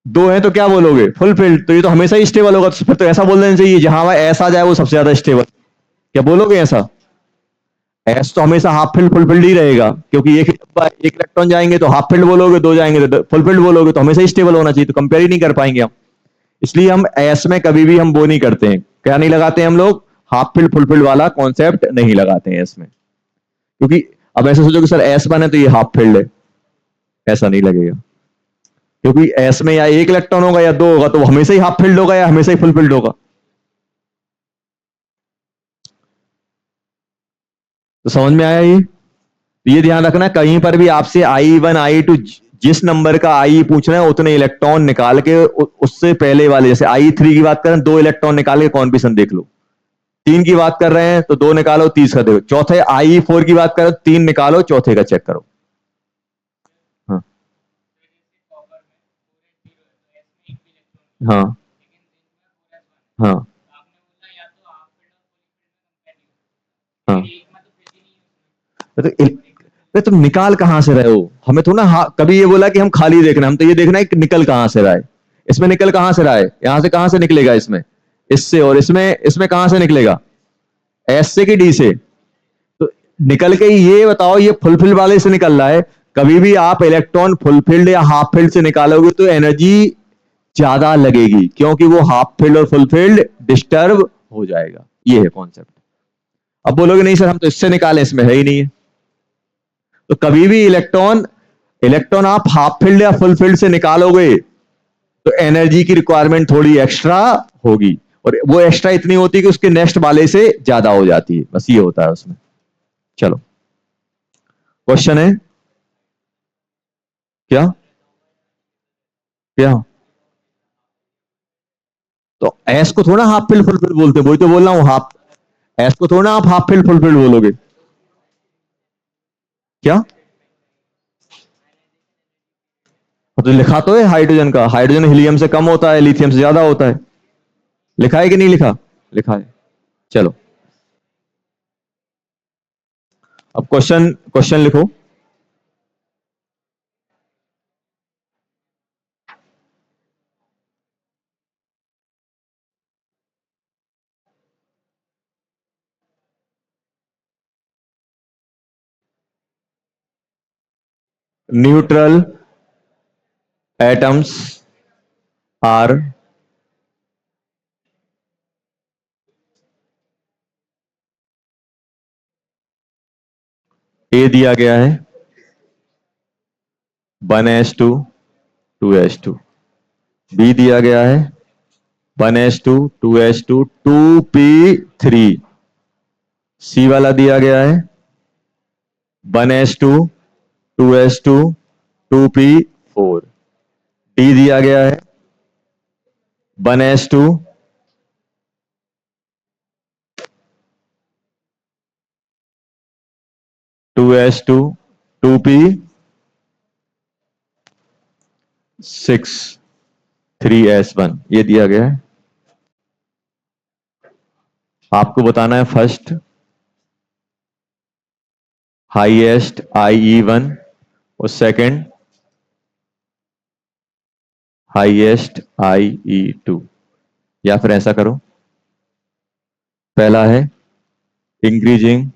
दो है तो क्या बोलोगे, फुल फिल्ड, तो ये तो हमेशा ही स्टेबल होगा, तो फिर तो ऐसा बोल देना चाहिए जहां एस आ जाए वो सबसे ज्यादा स्टेबल। क्या बोलोगे ऐसा, एस तो हमेशा हाफ फील्ड फुल फील्ड ही रहेगा, क्योंकि एक इलेक्ट्रॉन जाएंगे तो हाफ फील्ड बोलोगे, दो जाएंगे तो फुल फील्ड बोलोगे, तो हमेशा ही स्टेबल होना चाहिए, तो कंपेयर ही नहीं कर पाएंगे हम। इसलिए हम एस में कभी भी हम वो नहीं करते हैं, क्या नहीं लगाते हैं हम लोग, हाफ फील्ड फुल फील्ड वाला कॉन्सेप्ट नहीं लगाते हैं एस में। क्योंकि अब ऐसे सोचो कि सर एस बने तो ये हाफ फील्ड है, ऐसा नहीं लगेगा, क्योंकि एस में या एक इलेक्ट्रॉन होगा या दो होगा, तो हमेशा ही हाफ फील्ड होगा या हमेशा ही फुल फील्ड होगा। तो समझ में आया ये ध्यान रखना, कहीं पर भी आपसे IE1 IE2 जिस नंबर का IE पूछ रहे हैं उतने इलेक्ट्रॉन निकाल के उससे पहले वाले, जैसे IE3 की बात करें, दो इलेक्ट्रॉन निकाल के कॉन्फिगरेशन देख लो, तीन की बात कर रहे हैं तो दो निकालो, तीस का देखो, चौथे IE4 की बात करो, तीन निकालो, चौथे का चेक करो। हाँ हाँ हाँ हाँ, तो तुम निकाल कहां से रहे हो, हमें थोड़ा कभी ये बोला कि हम खाली देखना, हम तो ये देखना है कि निकल कहां से रहा है, इसमें निकल कहां से रहा है, यहां से कहां से निकलेगा, इसमें इससे, और इसमें इसमें कहां से निकलेगा, एस से कि डी से। तो निकल के ये बताओ, ये फुलफिल वाले से निकल रहा है, कभी भी आप इलेक्ट्रॉन फुलफिल्ड या हाफ फिल्ड से निकालोगे तो एनर्जी ज्यादा लगेगी, क्योंकि वो हाफ फील्ड और फुल फील्ड डिस्टर्ब हो जाएगा। ये है कॉन्सेप्ट। अब बोलोगे नहीं सर हम तो इससे निकाले, इसमें है ही नहीं है। तो कभी भी इलेक्ट्रॉन इलेक्ट्रॉन आप हाफ फील्ड या फुल फील्ड से निकालोगे तो एनर्जी की रिक्वायरमेंट थोड़ी एक्स्ट्रा होगी, और वो एक्स्ट्रा इतनी होती है कि उसके नेक्स्ट वाले से ज्यादा हो जाती है, बस ये होता है उसमें। चलो क्वेश्चन है क्या क्या तो एस को थोड़ा हाफ फील्ड फुल फील्ड बोलते हैं, वही तो बोल रहा हूं, हाफ एस को थोड़ा आप हाफ फील्ड फुल फील्ड बोलोगे क्या। तो लिखा तो है हाइड्रोजन का, हाइड्रोजन हीलियम से कम होता है, लिथियम से ज्यादा होता है। लिखा है कि नहीं लिखा? लिखा है। चलो अब क्वेश्चन क्वेश्चन लिखो। न्यूट्रल एटम्स आर ए दिया गया है 1s2 2s2, बी दिया गया है 1s2 2s2 2p3, सी वाला दिया गया है 1s2 2s2 2p4, डी दिया गया है 1s2 2s2 2p6 3s1, ये दिया गया है। आपको बताना है फर्स्ट हाईएस्ट IE1 और सेकंड हाईएस्ट IE2, या फिर ऐसा करो, पहला है increasing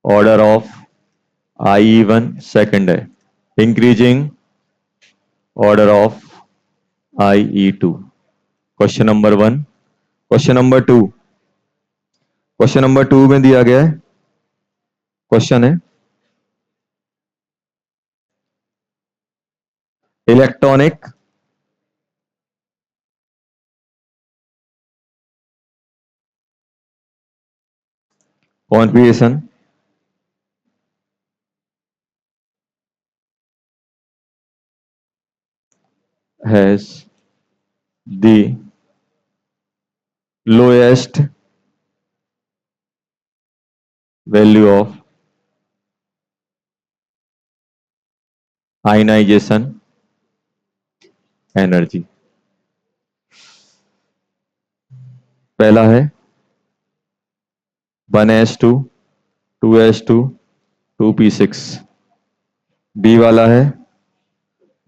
order of IE1, second है increasing order of IE2। Question number 1। Question number 2, question number 2 में दिया गया है, क्वेश्चन है electronic configuration has the lowest value of ionization energy। पहला है 1s2 2s2 2p6, बी वाला है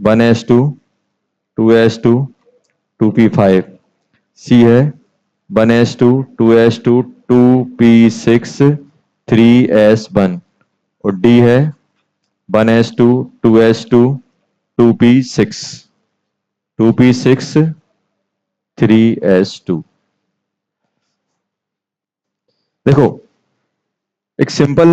1s2 2s2 2p5, सी है 1s2 2s2 2p6 3s1, और डी है 1s2 2s2 2p6 2p6 3s2। देखो एक सिंपल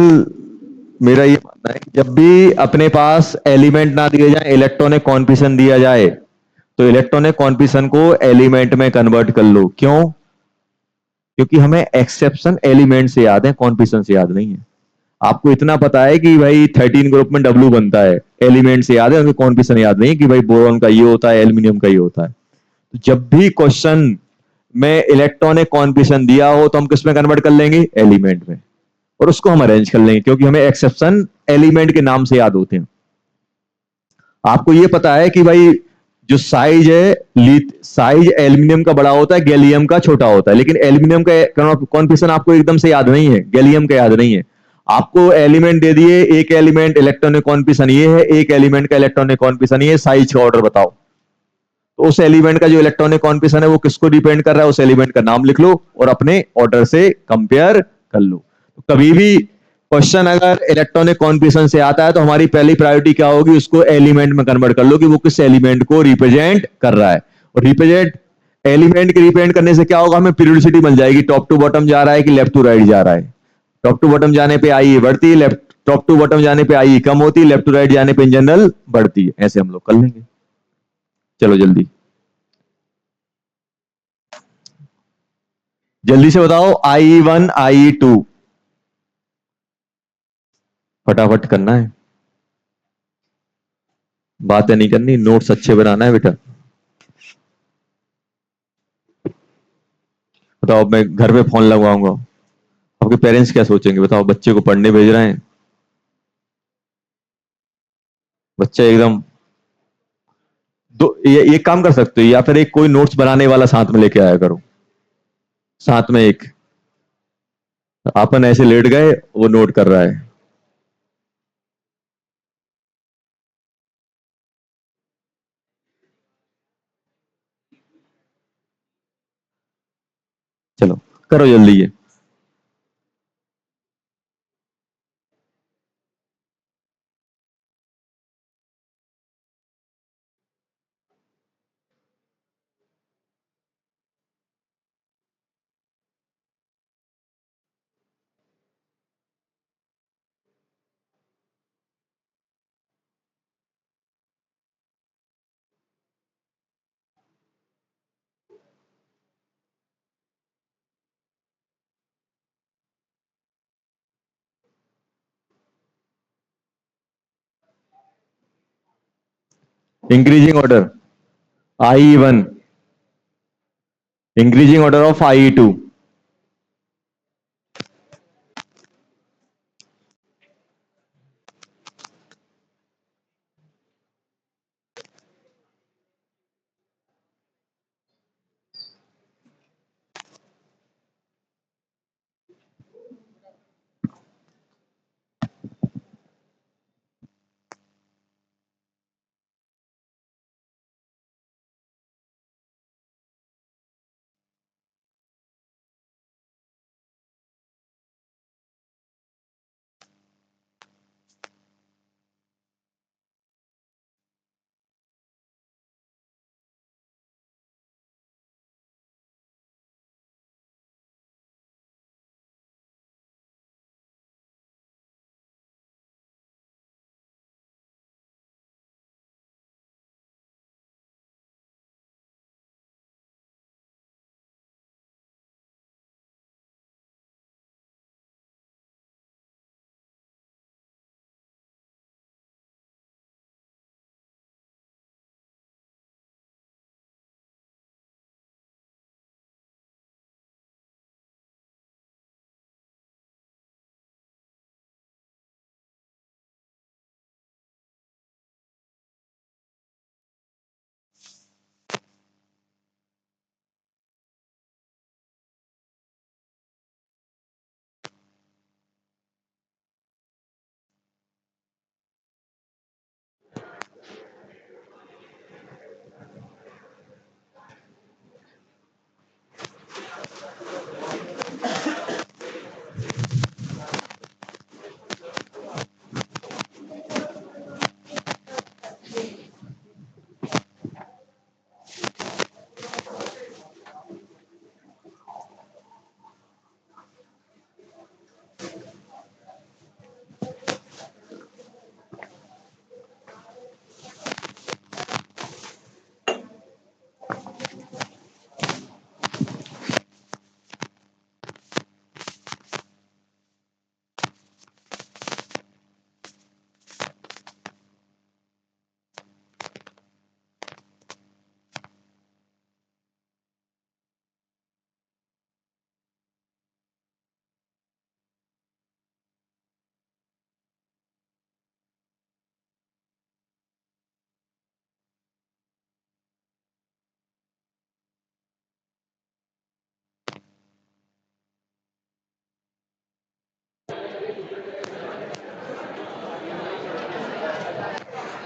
मेरा ये मानना है कि जब भी अपने पास एलिमेंट ना दिए जाए, इलेक्ट्रॉनिक कॉन्फिगरेशन दिया जाए, तो इलेक्ट्रॉनिक कॉन्फिगरेशन को एलिमेंट में कन्वर्ट कर लो। क्यों? क्योंकि हमें एक्सेप्शन एलिमेंट से याद है, कॉन्फिगरेशन से याद नहीं है। आपको इतना पता है कि भाई 13 ग्रुप में W बनता है, एलिमेंट से याद है, उनके कॉन्फिगरेशन याद नहीं कि भाई बोरॉन का ये होता है, एल्यूमिनियम का ये होता है। तो जब भी क्वेश्चन में इलेक्ट्रॉनिक कॉन्फिगरेशन दिया हो तो हम किस में कन्वर्ट कर लेंगे? एलिमेंट में, और उसको हम अरेंज कर लेंगे, क्योंकि हमें एक्सेप्शन एलिमेंट के नाम से याद होते हैं। आपको ये पता है कि भाई जो साइज है, साइज एल्यूमिनियम का बड़ा होता है, गैलियम का छोटा होता है, लेकिन एल्यूमिनियम का कॉन्फिगरेशन आपको एकदम से याद नहीं है, गैलियम का याद नहीं है। आपको एलिमेंट दे दिए, एक एलिमेंट इलेक्ट्रॉनिक कॉन्फिगरेशन ये है, एक एलिमेंट का इलेक्ट्रॉनिक कॉन्फिगरेशन ये, साइज का ऑर्डर बताओ। तो उस एलिमेंट का जो इलेक्ट्रॉनिक कॉन्फिगरेशन है वो किसको डिपेंड कर रहा है, उस एलिमेंट का नाम लिख लो और अपने ऑर्डर से कंपेयर कर लो। तो कभी भी क्वेश्चन अगर इलेक्ट्रॉनिक कॉन्फिगरेशन से आता है तो हमारी पहली प्रायोरिटी क्या होगी? उसको एलिमेंट में कन्वर्ट कर लो कि वो किस एलिमेंट को रिप्रेजेंट कर रहा है। और रिप्रेजेंट एलिमेंट के रिप्रेजेंट करने से क्या होगा, हमें पीरियोडिसिटी मिल जाएगी, टॉप टू बॉटम जा रहा है कि लेफ्ट टू राइट जा रहा है। टॉप टू बॉटम जाने पे आई बढ़ती है, लेफ्ट टॉप टू बॉटम जाने पे आई कम होती है, लेफ्ट टू राइट जाने पे इन जनरल बढ़ती है। ऐसे हम लोग कर लेंगे। चलो जल्दी जल्दी से बताओ, I1 I2 फटाफट करना है, बातें नहीं करनी, नोट्स अच्छे बनाना है बेटा। बताओ, मैं घर पे फोन लगवाऊंगा, आपके पेरेंट्स क्या सोचेंगे बताओ, बच्चे को पढ़ने भेज रहे हैं, बच्चा एकदम ये काम कर सकते हो, या फिर एक कोई नोट्स बनाने वाला साथ में लेके आया करो, साथ में एक अपन ऐसे लेट गए, वो नोट कर रहा है। चलो करो जल्दी ये। Increasing order I1, increasing order of I2।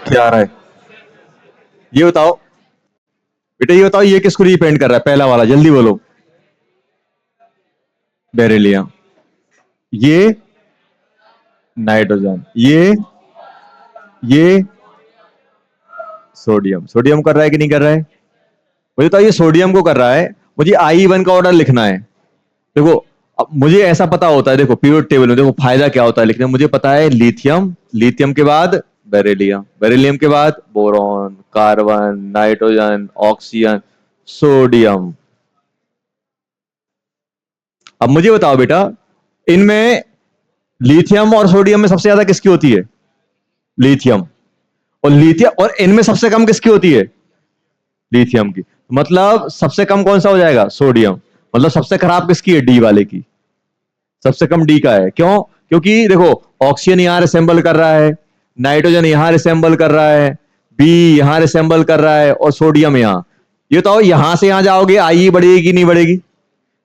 क्या आ रहा है ये बताओ बेटा, ये बताओ ये किसको रिपेंट कर रहा है, पहला वाला जल्दी बोलो। बेरिलियम, ये नाइट्रोजन, ये सोडियम। सोडियम कर रहा है कि नहीं कर रहा है? मुझे तो ये सोडियम को कर रहा है, मुझे I1 का ऑर्डर लिखना है। देखो अब मुझे ऐसा पता होता है, देखो पीरियोडिक टेबल में देखो फायदा क्या होता है लिखने में, मुझे पता है लिथियम, लिथियम के बाद बेरिलियम, बेरिलियम के बाद boron, carbon, nitrogen, oxygen, sodium. अब मुझे बताओ बेटा, इनमें लिथियम और सोडियम में सबसे ज्यादा किसकी होती है? लिथियम। और लिथियम, और इनमें सबसे कम किसकी होती है? लिथियम की। मतलब सबसे कम कौन सा हो जाएगा? सोडियम। मतलब सबसे खराब किसकी है? डी वाले की। सबसे कम डी का है। क्यों? क्योंकि देखो ऑक्सीजन यहां रिसेंबल कर रहा है, नाइट्रोजन यहां रिसेंबल कर रहा है, बी यहां रिसेंबल कर रहा है, और सोडियम यहां। ये तो यहां से यहां जाओगे आई बढ़ेगी कि नहीं बढ़ेगी?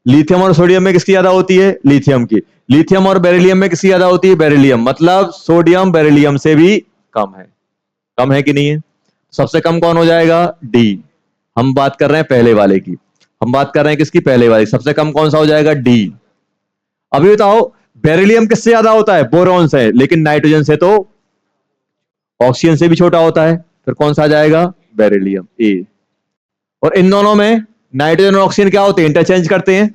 लिथियम और सोडियम में किसकी ज्यादा होती है? लिथियम की। लिथियम और बेरिलियम में किसकी ज्यादा होती है? बेरिलियम। मतलब सोडियम बेरिलियम से भी कम है। कम है कि नहीं है? सबसे कम कौन हो जाएगा? डी। हम बात कर रहे हैं पहले वाले की, हम बात कर रहे हैं किसकी? पहले वाली। सबसे कम कौन सा हो जाएगा? डी। अभी बताओ बेरिलियम किससे ज्यादा होता है? बोरॉन से। लेकिन नाइट्रोजन से तो, ऑक्सीजन से भी छोटा होता है, फिर कौन सा आ जाएगा? बेरिलियम, ए। और इन दोनों में नाइट्रोजन और ऑक्सीजन क्या होते हैं? इंटरचेंज करते हैं,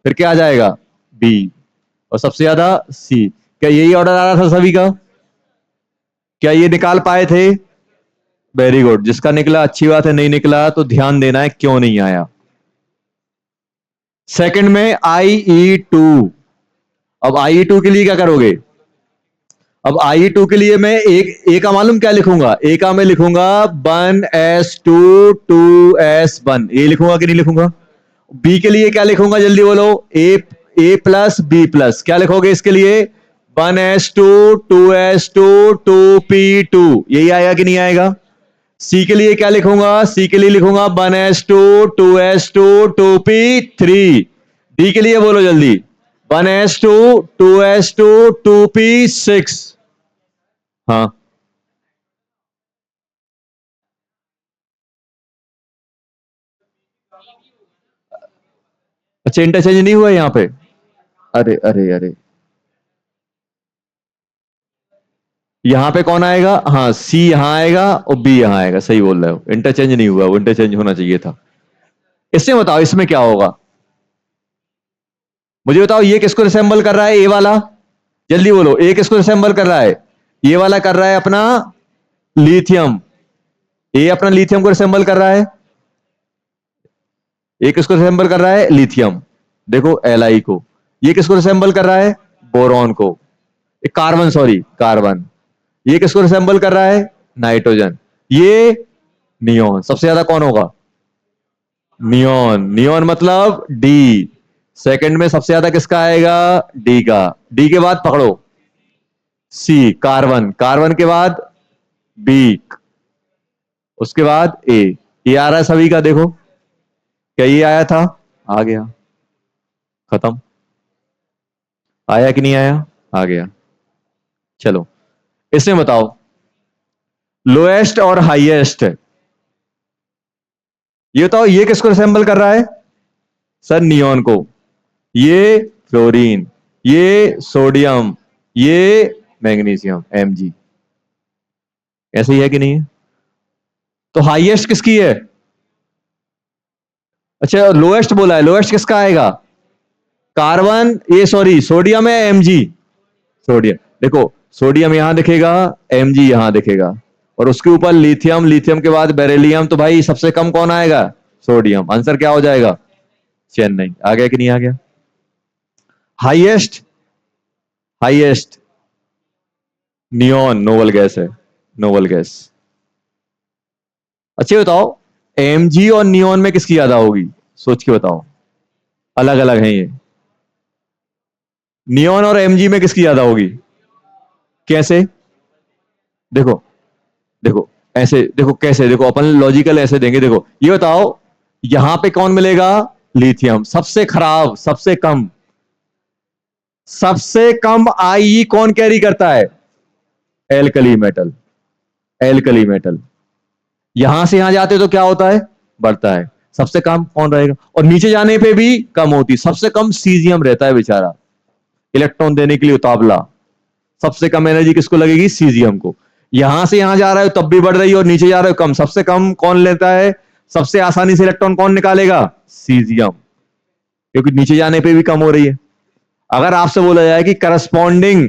फिर क्या आ जाएगा? बी। और सबसे ज्यादा सी। क्या यही ऑर्डर आ रहा था सभी का? क्या ये निकाल पाए थे? Very good. जिसका निकला अच्छी बात है, नहीं निकला तो ध्यान देना है क्यों नहीं आया। सेकंड में IE2। अब IE2 के लिए क्या करोगे? अब IE2 के लिए मैं एक ए का मालूम क्या लिखूंगा? ए का मैं लिखूंगा 1s2 2s1, ये लिखूंगा कि नहीं लिखूंगा? बी के लिए क्या लिखूंगा? जल्दी बोलो। ए प्लस बी प्लस। क्या लिखोगे इसके लिए? 1s2 2s2 2p2, यही आएगा कि नहीं आएगा? सी के लिए क्या लिखूंगा? सी के लिए लिखूंगा 1s2 2s2 2p3। डी के लिए बोलो जल्दी। 1s2 2s2 2p6। हाँ, अच्छा इंटरचेंज नहीं हुआ यहां पे? अरे अरे अरे, यहां पे कौन आएगा? हाँ, सी यहां आएगा और बी यहां आएगा। सही बोल रहे हो, इंटरचेंज नहीं हुआ, वो इंटरचेंज होना चाहिए था। इसमें बताओ इसमें क्या होगा? मुझे बताओ ये किसको रिसेंबल कर रहा है? ए वाला। जल्दी बोलो, ए किसको रिसेंबल कर रहा है? ये वाला कर रहा है अपना लिथियम। ए अपना लिथियम को रिसेंबल कर रहा है। ये किसको रिसेंबल कर रहा है? लिथियम। देखो Li को। ये किसको रिसेंबल कर रहा है? बोरॉन को। Carbon, sorry carbon. ये किसको रिसेंबल कर रहा है? नाइट्रोजन। ये नियोन। सबसे ज्यादा कौन होगा? नियोन। नियोन मतलब डी। सेकंड में सबसे ज्यादा किसका आएगा? डी का। डी के बाद पकड़ो सी, कार्बन। कार्बन के बाद बी, उसके बाद ए। ये आ रहा है सभी का, देखो क्या ये आया था? आ गया, खत्म। आया कि नहीं आया? आ गया। चलो इसमें बताओ लोएस्ट और हाईएस्ट। ये बताओ ये किसको रिसेंबल कर रहा है? सर नियोन को। ये फ्लोरीन, ये सोडियम, ये मैग्नीशियम Mg। ऐसे ही है कि नहीं है? तो हाईएस्ट किसकी है? अच्छा लोएस्ट बोला है, लोएस्ट किसका आएगा? कार्बन, ये सॉरी सोडियम है Mg। सोडियम, देखो सोडियम यहां दिखेगा, Mg यहां दिखेगा, और उसके ऊपर लिथियम, लिथियम के बाद बेरिलियम। तो भाई सबसे कम कौन आएगा? सोडियम। आंसर क्या हो जाएगा? चेन्नई। आ गया कि नहीं आ गया? Highest, highest neon, noble gas है, नोबल गैस। अच्छा बताओ Mg और नियोन में किसकी ज्यादा होगी? सोच के बताओ, अलग अलग हैं ये। नियोन और Mg में किसकी ज्यादा होगी? कैसे? देखो, देखो ऐसे देखो, कैसे देखो, अपन लॉजिकल ऐसे देंगे। देखो ये बताओ यहां पे कौन मिलेगा? लिथियम। सबसे खराब, सबसे कम, सबसे कम आई कौन कैरी करता है? Alkali metal. Alkali metal. यहां से यहां जाते तो क्या होता है? बढ़ता है। सबसे कम कौन रहेगा? और नीचे जाने पे भी कम होती। सबसे कम सीजियम रहता है बेचारा, इलेक्ट्रॉन देने के लिए उतावला। सबसे कम एनर्जी किसको लगेगी? सीजियम को। यहां से यहां जा रहा है तब भी बढ़ रही है, और नीचे जा रहा है कम। सबसे कम कौन लेता है? सबसे आसानी से इलेक्ट्रॉन कौन निकालेगा? सीजियम, क्योंकि नीचे जाने पे भी कम हो रही है। अगर आपसे बोला जाए कि करस्पॉन्डिंग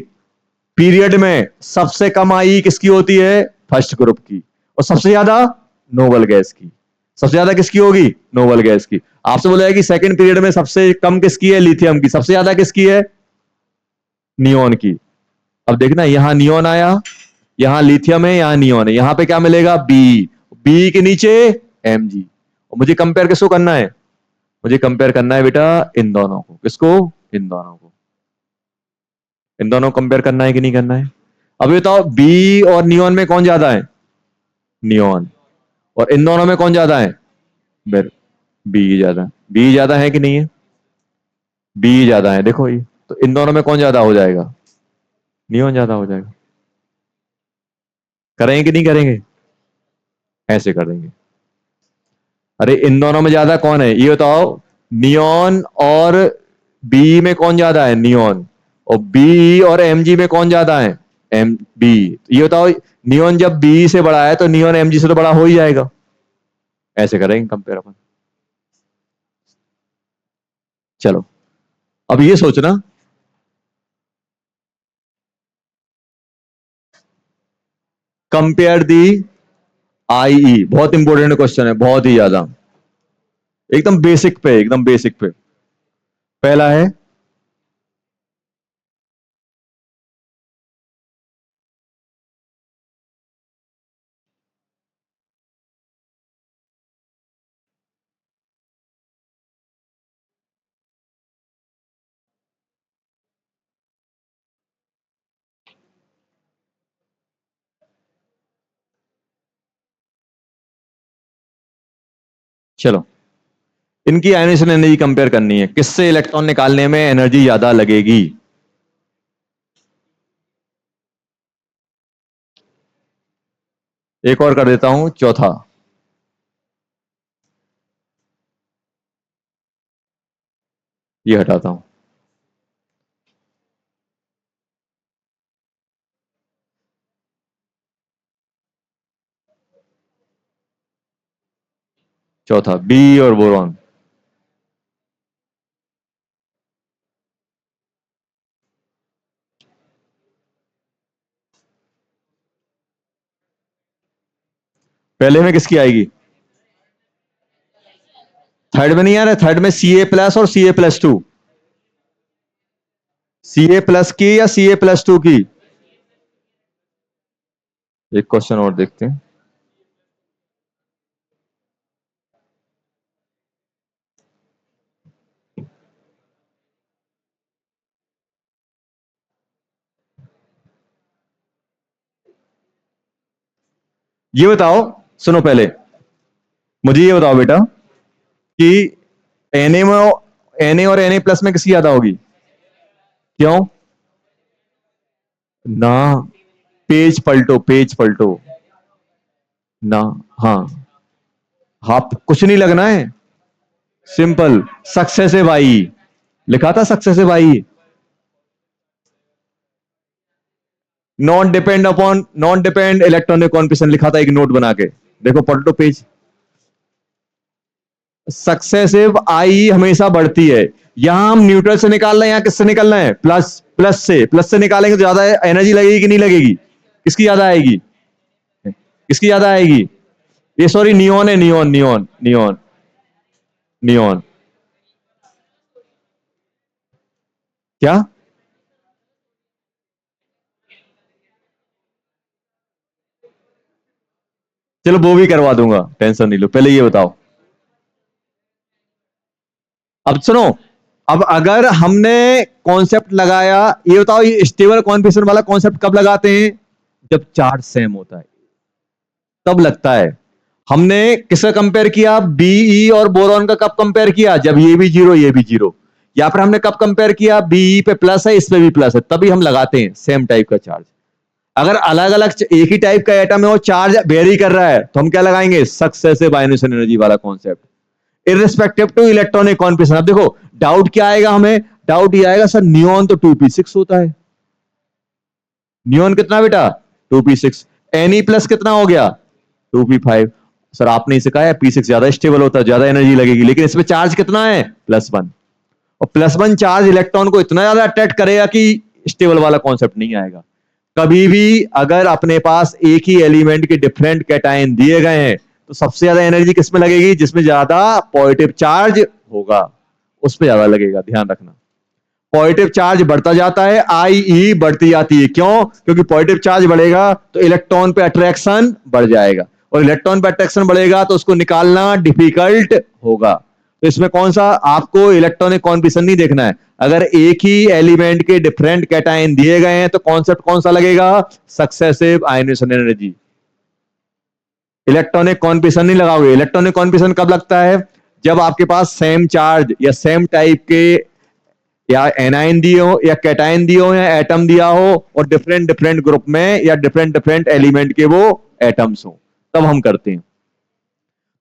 पीरियड में सबसे कम आई किसकी होती है? फर्स्ट ग्रुप की, और सबसे ज्यादा नोबल गैस की। सबसे ज्यादा किसकी होगी? नोबल गैस की। आपसे बोला है कि सेकंड पीरियड में सबसे कम किसकी है? लिथियम की। सबसे ज्यादा किसकी है? नियोन की। अब देखना, यहां नियोन आया, यहां लिथियम है, यहां नियोन है, यहां पे क्या मिलेगा? बी। बी के नीचे Mg। और मुझे कंपेयर किसको करना है? मुझे कंपेयर करना है बेटा इन दोनों को। किसको? इन दोनों को। इन दोनों को कंपेयर करना है कि नहीं करना है? अब ये बताओ, बी और नियोन में कौन ज्यादा है? नियोन। और इन दोनों में कौन ज्यादा है? फिर बी ज्यादा। बी ज्यादा है कि नहीं है? बी ज्यादा है, देखो ये। तो इन दोनों में कौन ज्यादा हो जाएगा? नियोन ज्यादा हो जाएगा। करेंगे कि नहीं करेंगे? ऐसे कर देंगे। अरे इन दोनों में ज्यादा कौन है ये बताओ? नियोन और बी में कौन ज्यादा है? नियोन। और बी और Mg में कौन ज्यादा है? M B. ये बताओ, नियोन जब बी से बड़ा है तो नियोन Mg से तो बड़ा हो ही जाएगा। ऐसे करेंगे कंपेयर अपन। चलो, अब ये सोचना, कंपेयर दी IE। बहुत इंपॉर्टेंट क्वेश्चन है, बहुत ही ज्यादा, एकदम बेसिक पे, एकदम बेसिक पे। पहला है, चलो इनकी आयनेशन एनर्जी कंपेयर करनी है, किससे इलेक्ट्रॉन निकालने में एनर्जी ज्यादा लगेगी। एक और कर देता हूं, चौथा। ये हटाता हूं। चौथा बी और बोरॉन। पहले में किसकी आएगी? थर्ड में नहीं आ रहा है, थर्ड में Ca+ और Ca+2। Ca+ की या Ca+2 की? एक क्वेश्चन और देखते हैं। ये बताओ, सुनो पहले, मुझे ये बताओ बेटा कि Na में, Na और Na+ में किसकी ज्यादा होगी? क्यों? ना, पेज पलटो, पेज पलटो ना। हाँ, हाँ, कुछ नहीं लगना है, सिंपल। सक्सेसिव आई लिखा था, सक्सेसिव आई। नॉन डिपेंड इलेक्ट्रॉनिक कॉन्फिगरेशन लिखा था एक नोट बना के, देखो पलटो पेज। सक्सेसिव आई हमेशा बढ़ती है। यहां हम न्यूट्रल से निकाल रहे हैं, यहां किससे निकलना है? प्लस। प्लस से निकालेंगे तो ज्यादा एनर्जी लगेगी कि नहीं लगेगी? किसकी ज्यादा आएगी? किसकी ज्यादा आएगी? ये सॉरी, नियोन है, नियोन नियोन नियोन नियोन। क्या? चलो वो भी करवा दूंगा, टेंशन नहीं लो, पहले ये बताओ। अब सुनो, अब अगर हमने कॉन्सेप्ट लगाया, ये बताओ, ये स्टेबल कॉन्फिगरेशन वाला कॉन्सेप्ट कब लगाते हैं? जब चार्ज सेम होता है, तब लगता है। हमने किससे कंपेयर किया? बीई और बोरॉन का कब कंपेयर किया? जब ये भी जीरो, ये भी जीरो। या फिर हमने कब कंपेयर किया? बीई पे प्लस है, इस पे भी प्लस है, तभी हम लगाते हैं सेम टाइप का चार्ज। अगर अलग अलग एक ही टाइप का एटम है और चार्ज वेरी कर रहा है, तो हम क्या लगाएंगे? सक्सेसिव आयनेशन एनर्जी वाला concept, irrespective to electronic configuration. अब देखो डाउट क्या आएगा हमें? डाउट ये आएगा, सर नियोन तो 2p6 होता है। नियोन कितना बेटा? 2p6। Ne+ कितना हो गया? 2p5। सर आपने इसे कहा है P6 ज्यादा स्टेबल होता है, ज्यादा एनर्जी लगेगी, लेकिन इसमें चार्ज कितना है +1, और +1 चार्ज इलेक्ट्रॉन को इतना ज्यादा अट्रैक्ट करेगा कि स्टेबल वाला कॉन्सेप्ट नहीं आएगा। कभी भी अगर अपने पास एक ही एलिमेंट के डिफरेंट कैटायन दिए गए हैं तो सबसे ज्यादा एनर्जी किसमें लगेगी, जिसमें ज्यादा पॉजिटिव चार्ज होगा उस पर ज्यादा लगेगा। ध्यान रखना, पॉजिटिव चार्ज बढ़ता जाता है, IE बढ़ती जाती है। क्यों? क्योंकि पॉजिटिव चार्ज बढ़ेगा तो इलेक्ट्रॉन पे अट्रैक्शन बढ़ जाएगा, और इलेक्ट्रॉन पे अट्रैक्शन बढ़ेगा तो उसको निकालना डिफिकल्ट होगा। तो इसमें कौन सा, आपको इलेक्ट्रॉनिक कॉन्फिगरेशन नहीं देखना है, अगर एक ही एलिमेंट के डिफरेंट कैटायन दिए गए हैं तो कॉन्सेप्ट कौन सा लगेगा, successive ionisation energy. Electronic configuration नहीं लगाओगे। इलेक्ट्रॉनिक कॉन्फिगरेशन कब लगता है, जब आपके पास सेम चार्ज या सेम टाइप के या एनाइन दिए हो या कैटायन दिए हो या एटम दिया हो और डिफरेंट डिफरेंट ग्रुप में या डिफरेंट डिफरेंट एलिमेंट के वो एटम्स हो, तब हम करते हैं।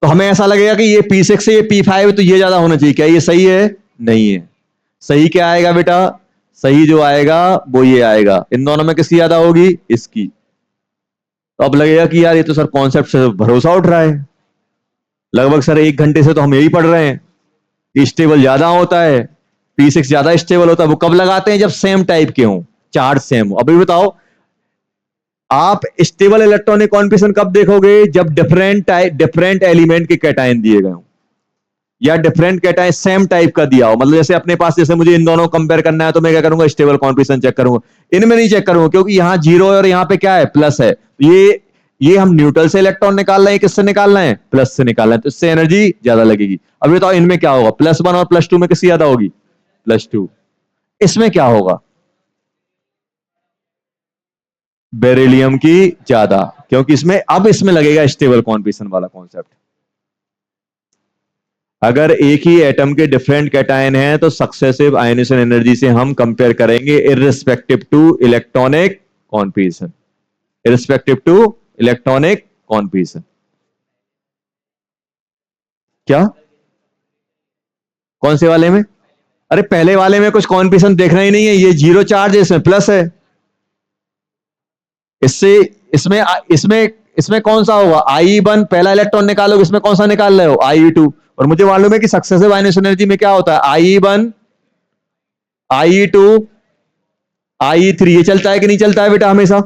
तो हमें ऐसा लगेगा कि ये P6 से ये P5 है तो ये ज्यादा होना चाहिए। क्या ये सही है? नहीं है। सही क्या आएगा बेटा? सही जो आएगा वो ये आएगा। इन दोनों में किसकी ज्यादा होगी? इसकी। तो अब लगेगा कि यार ये तो सर कॉन्सेप्ट से भरोसा उठ रहा है, लगभग सर 1 घंटे से तो हम यही पढ़ रहे हैं, स्टेबल ज्यादा होता है, P6 ज्यादा स्टेबल होता है। वो कब लगाते हैं? जब सेम टाइप के हों, चार्ज सेम हो। अभी बताओ, आप स्टेबल इलेक्ट्रॉनिक कॉन्फिगरेशन कब देखोगे? जब डिफरेंट एलिमेंट के कैटायन दिए गए हो या डिफरेंट कैटायन सेम टाइप का दिया हो। मतलब जैसे अपने पास, जैसे मुझे इन दोनों कंपेयर करना है तो मैं क्या करूंगा, स्टेबल कॉन्फिगरेशन चेक करूंगा। इनमें नहीं चेक करूंगा क्योंकि यहां 0 है और यहां पे क्या है, प्लस है। ये हम न्यूट्रल से इलेक्ट्रॉन निकाल रहे हैं, किससे निकाल रहे हैं? प्लस से निकाल रहे हैं, तो इससे एनर्जी ज्यादा लगेगी। अब बताओ इनमें क्या होगा, +1 और +2 में किसकी ज्यादा होगी? +2। इसमें क्या होगा? बेरिलियम की ज्यादा, क्योंकि इसमें लगेगा स्टेबल कॉन्फिगरेशन वाला कॉन्सेप्ट। अगर एक ही एटम के डिफरेंट कैटायन हैं तो सक्सेसिव आयनेशन एनर्जी से हम कंपेयर करेंगे irrespective to electronic configuration. Irrespective to electronic configuration. क्या? कौन से वाले में? अरे पहले वाले में कुछ कॉन्फिगरेशन देखना ही नहीं है, ये 0 चार्ज है, इसमें प्लस है। इससे इसमें इसमें इसमें कौन सा होगा? IE1 पहला इलेक्ट्रॉन निकालोगे, इसमें कौन सा निकाल रहे हो? IE2। और मुझे मालूम है कि सक्सेसिव आयनेशन एनर्जी में क्या होता है, IE1, IE2, IE3, ये चलता है कि नहीं चलता है बेटा हमेशा?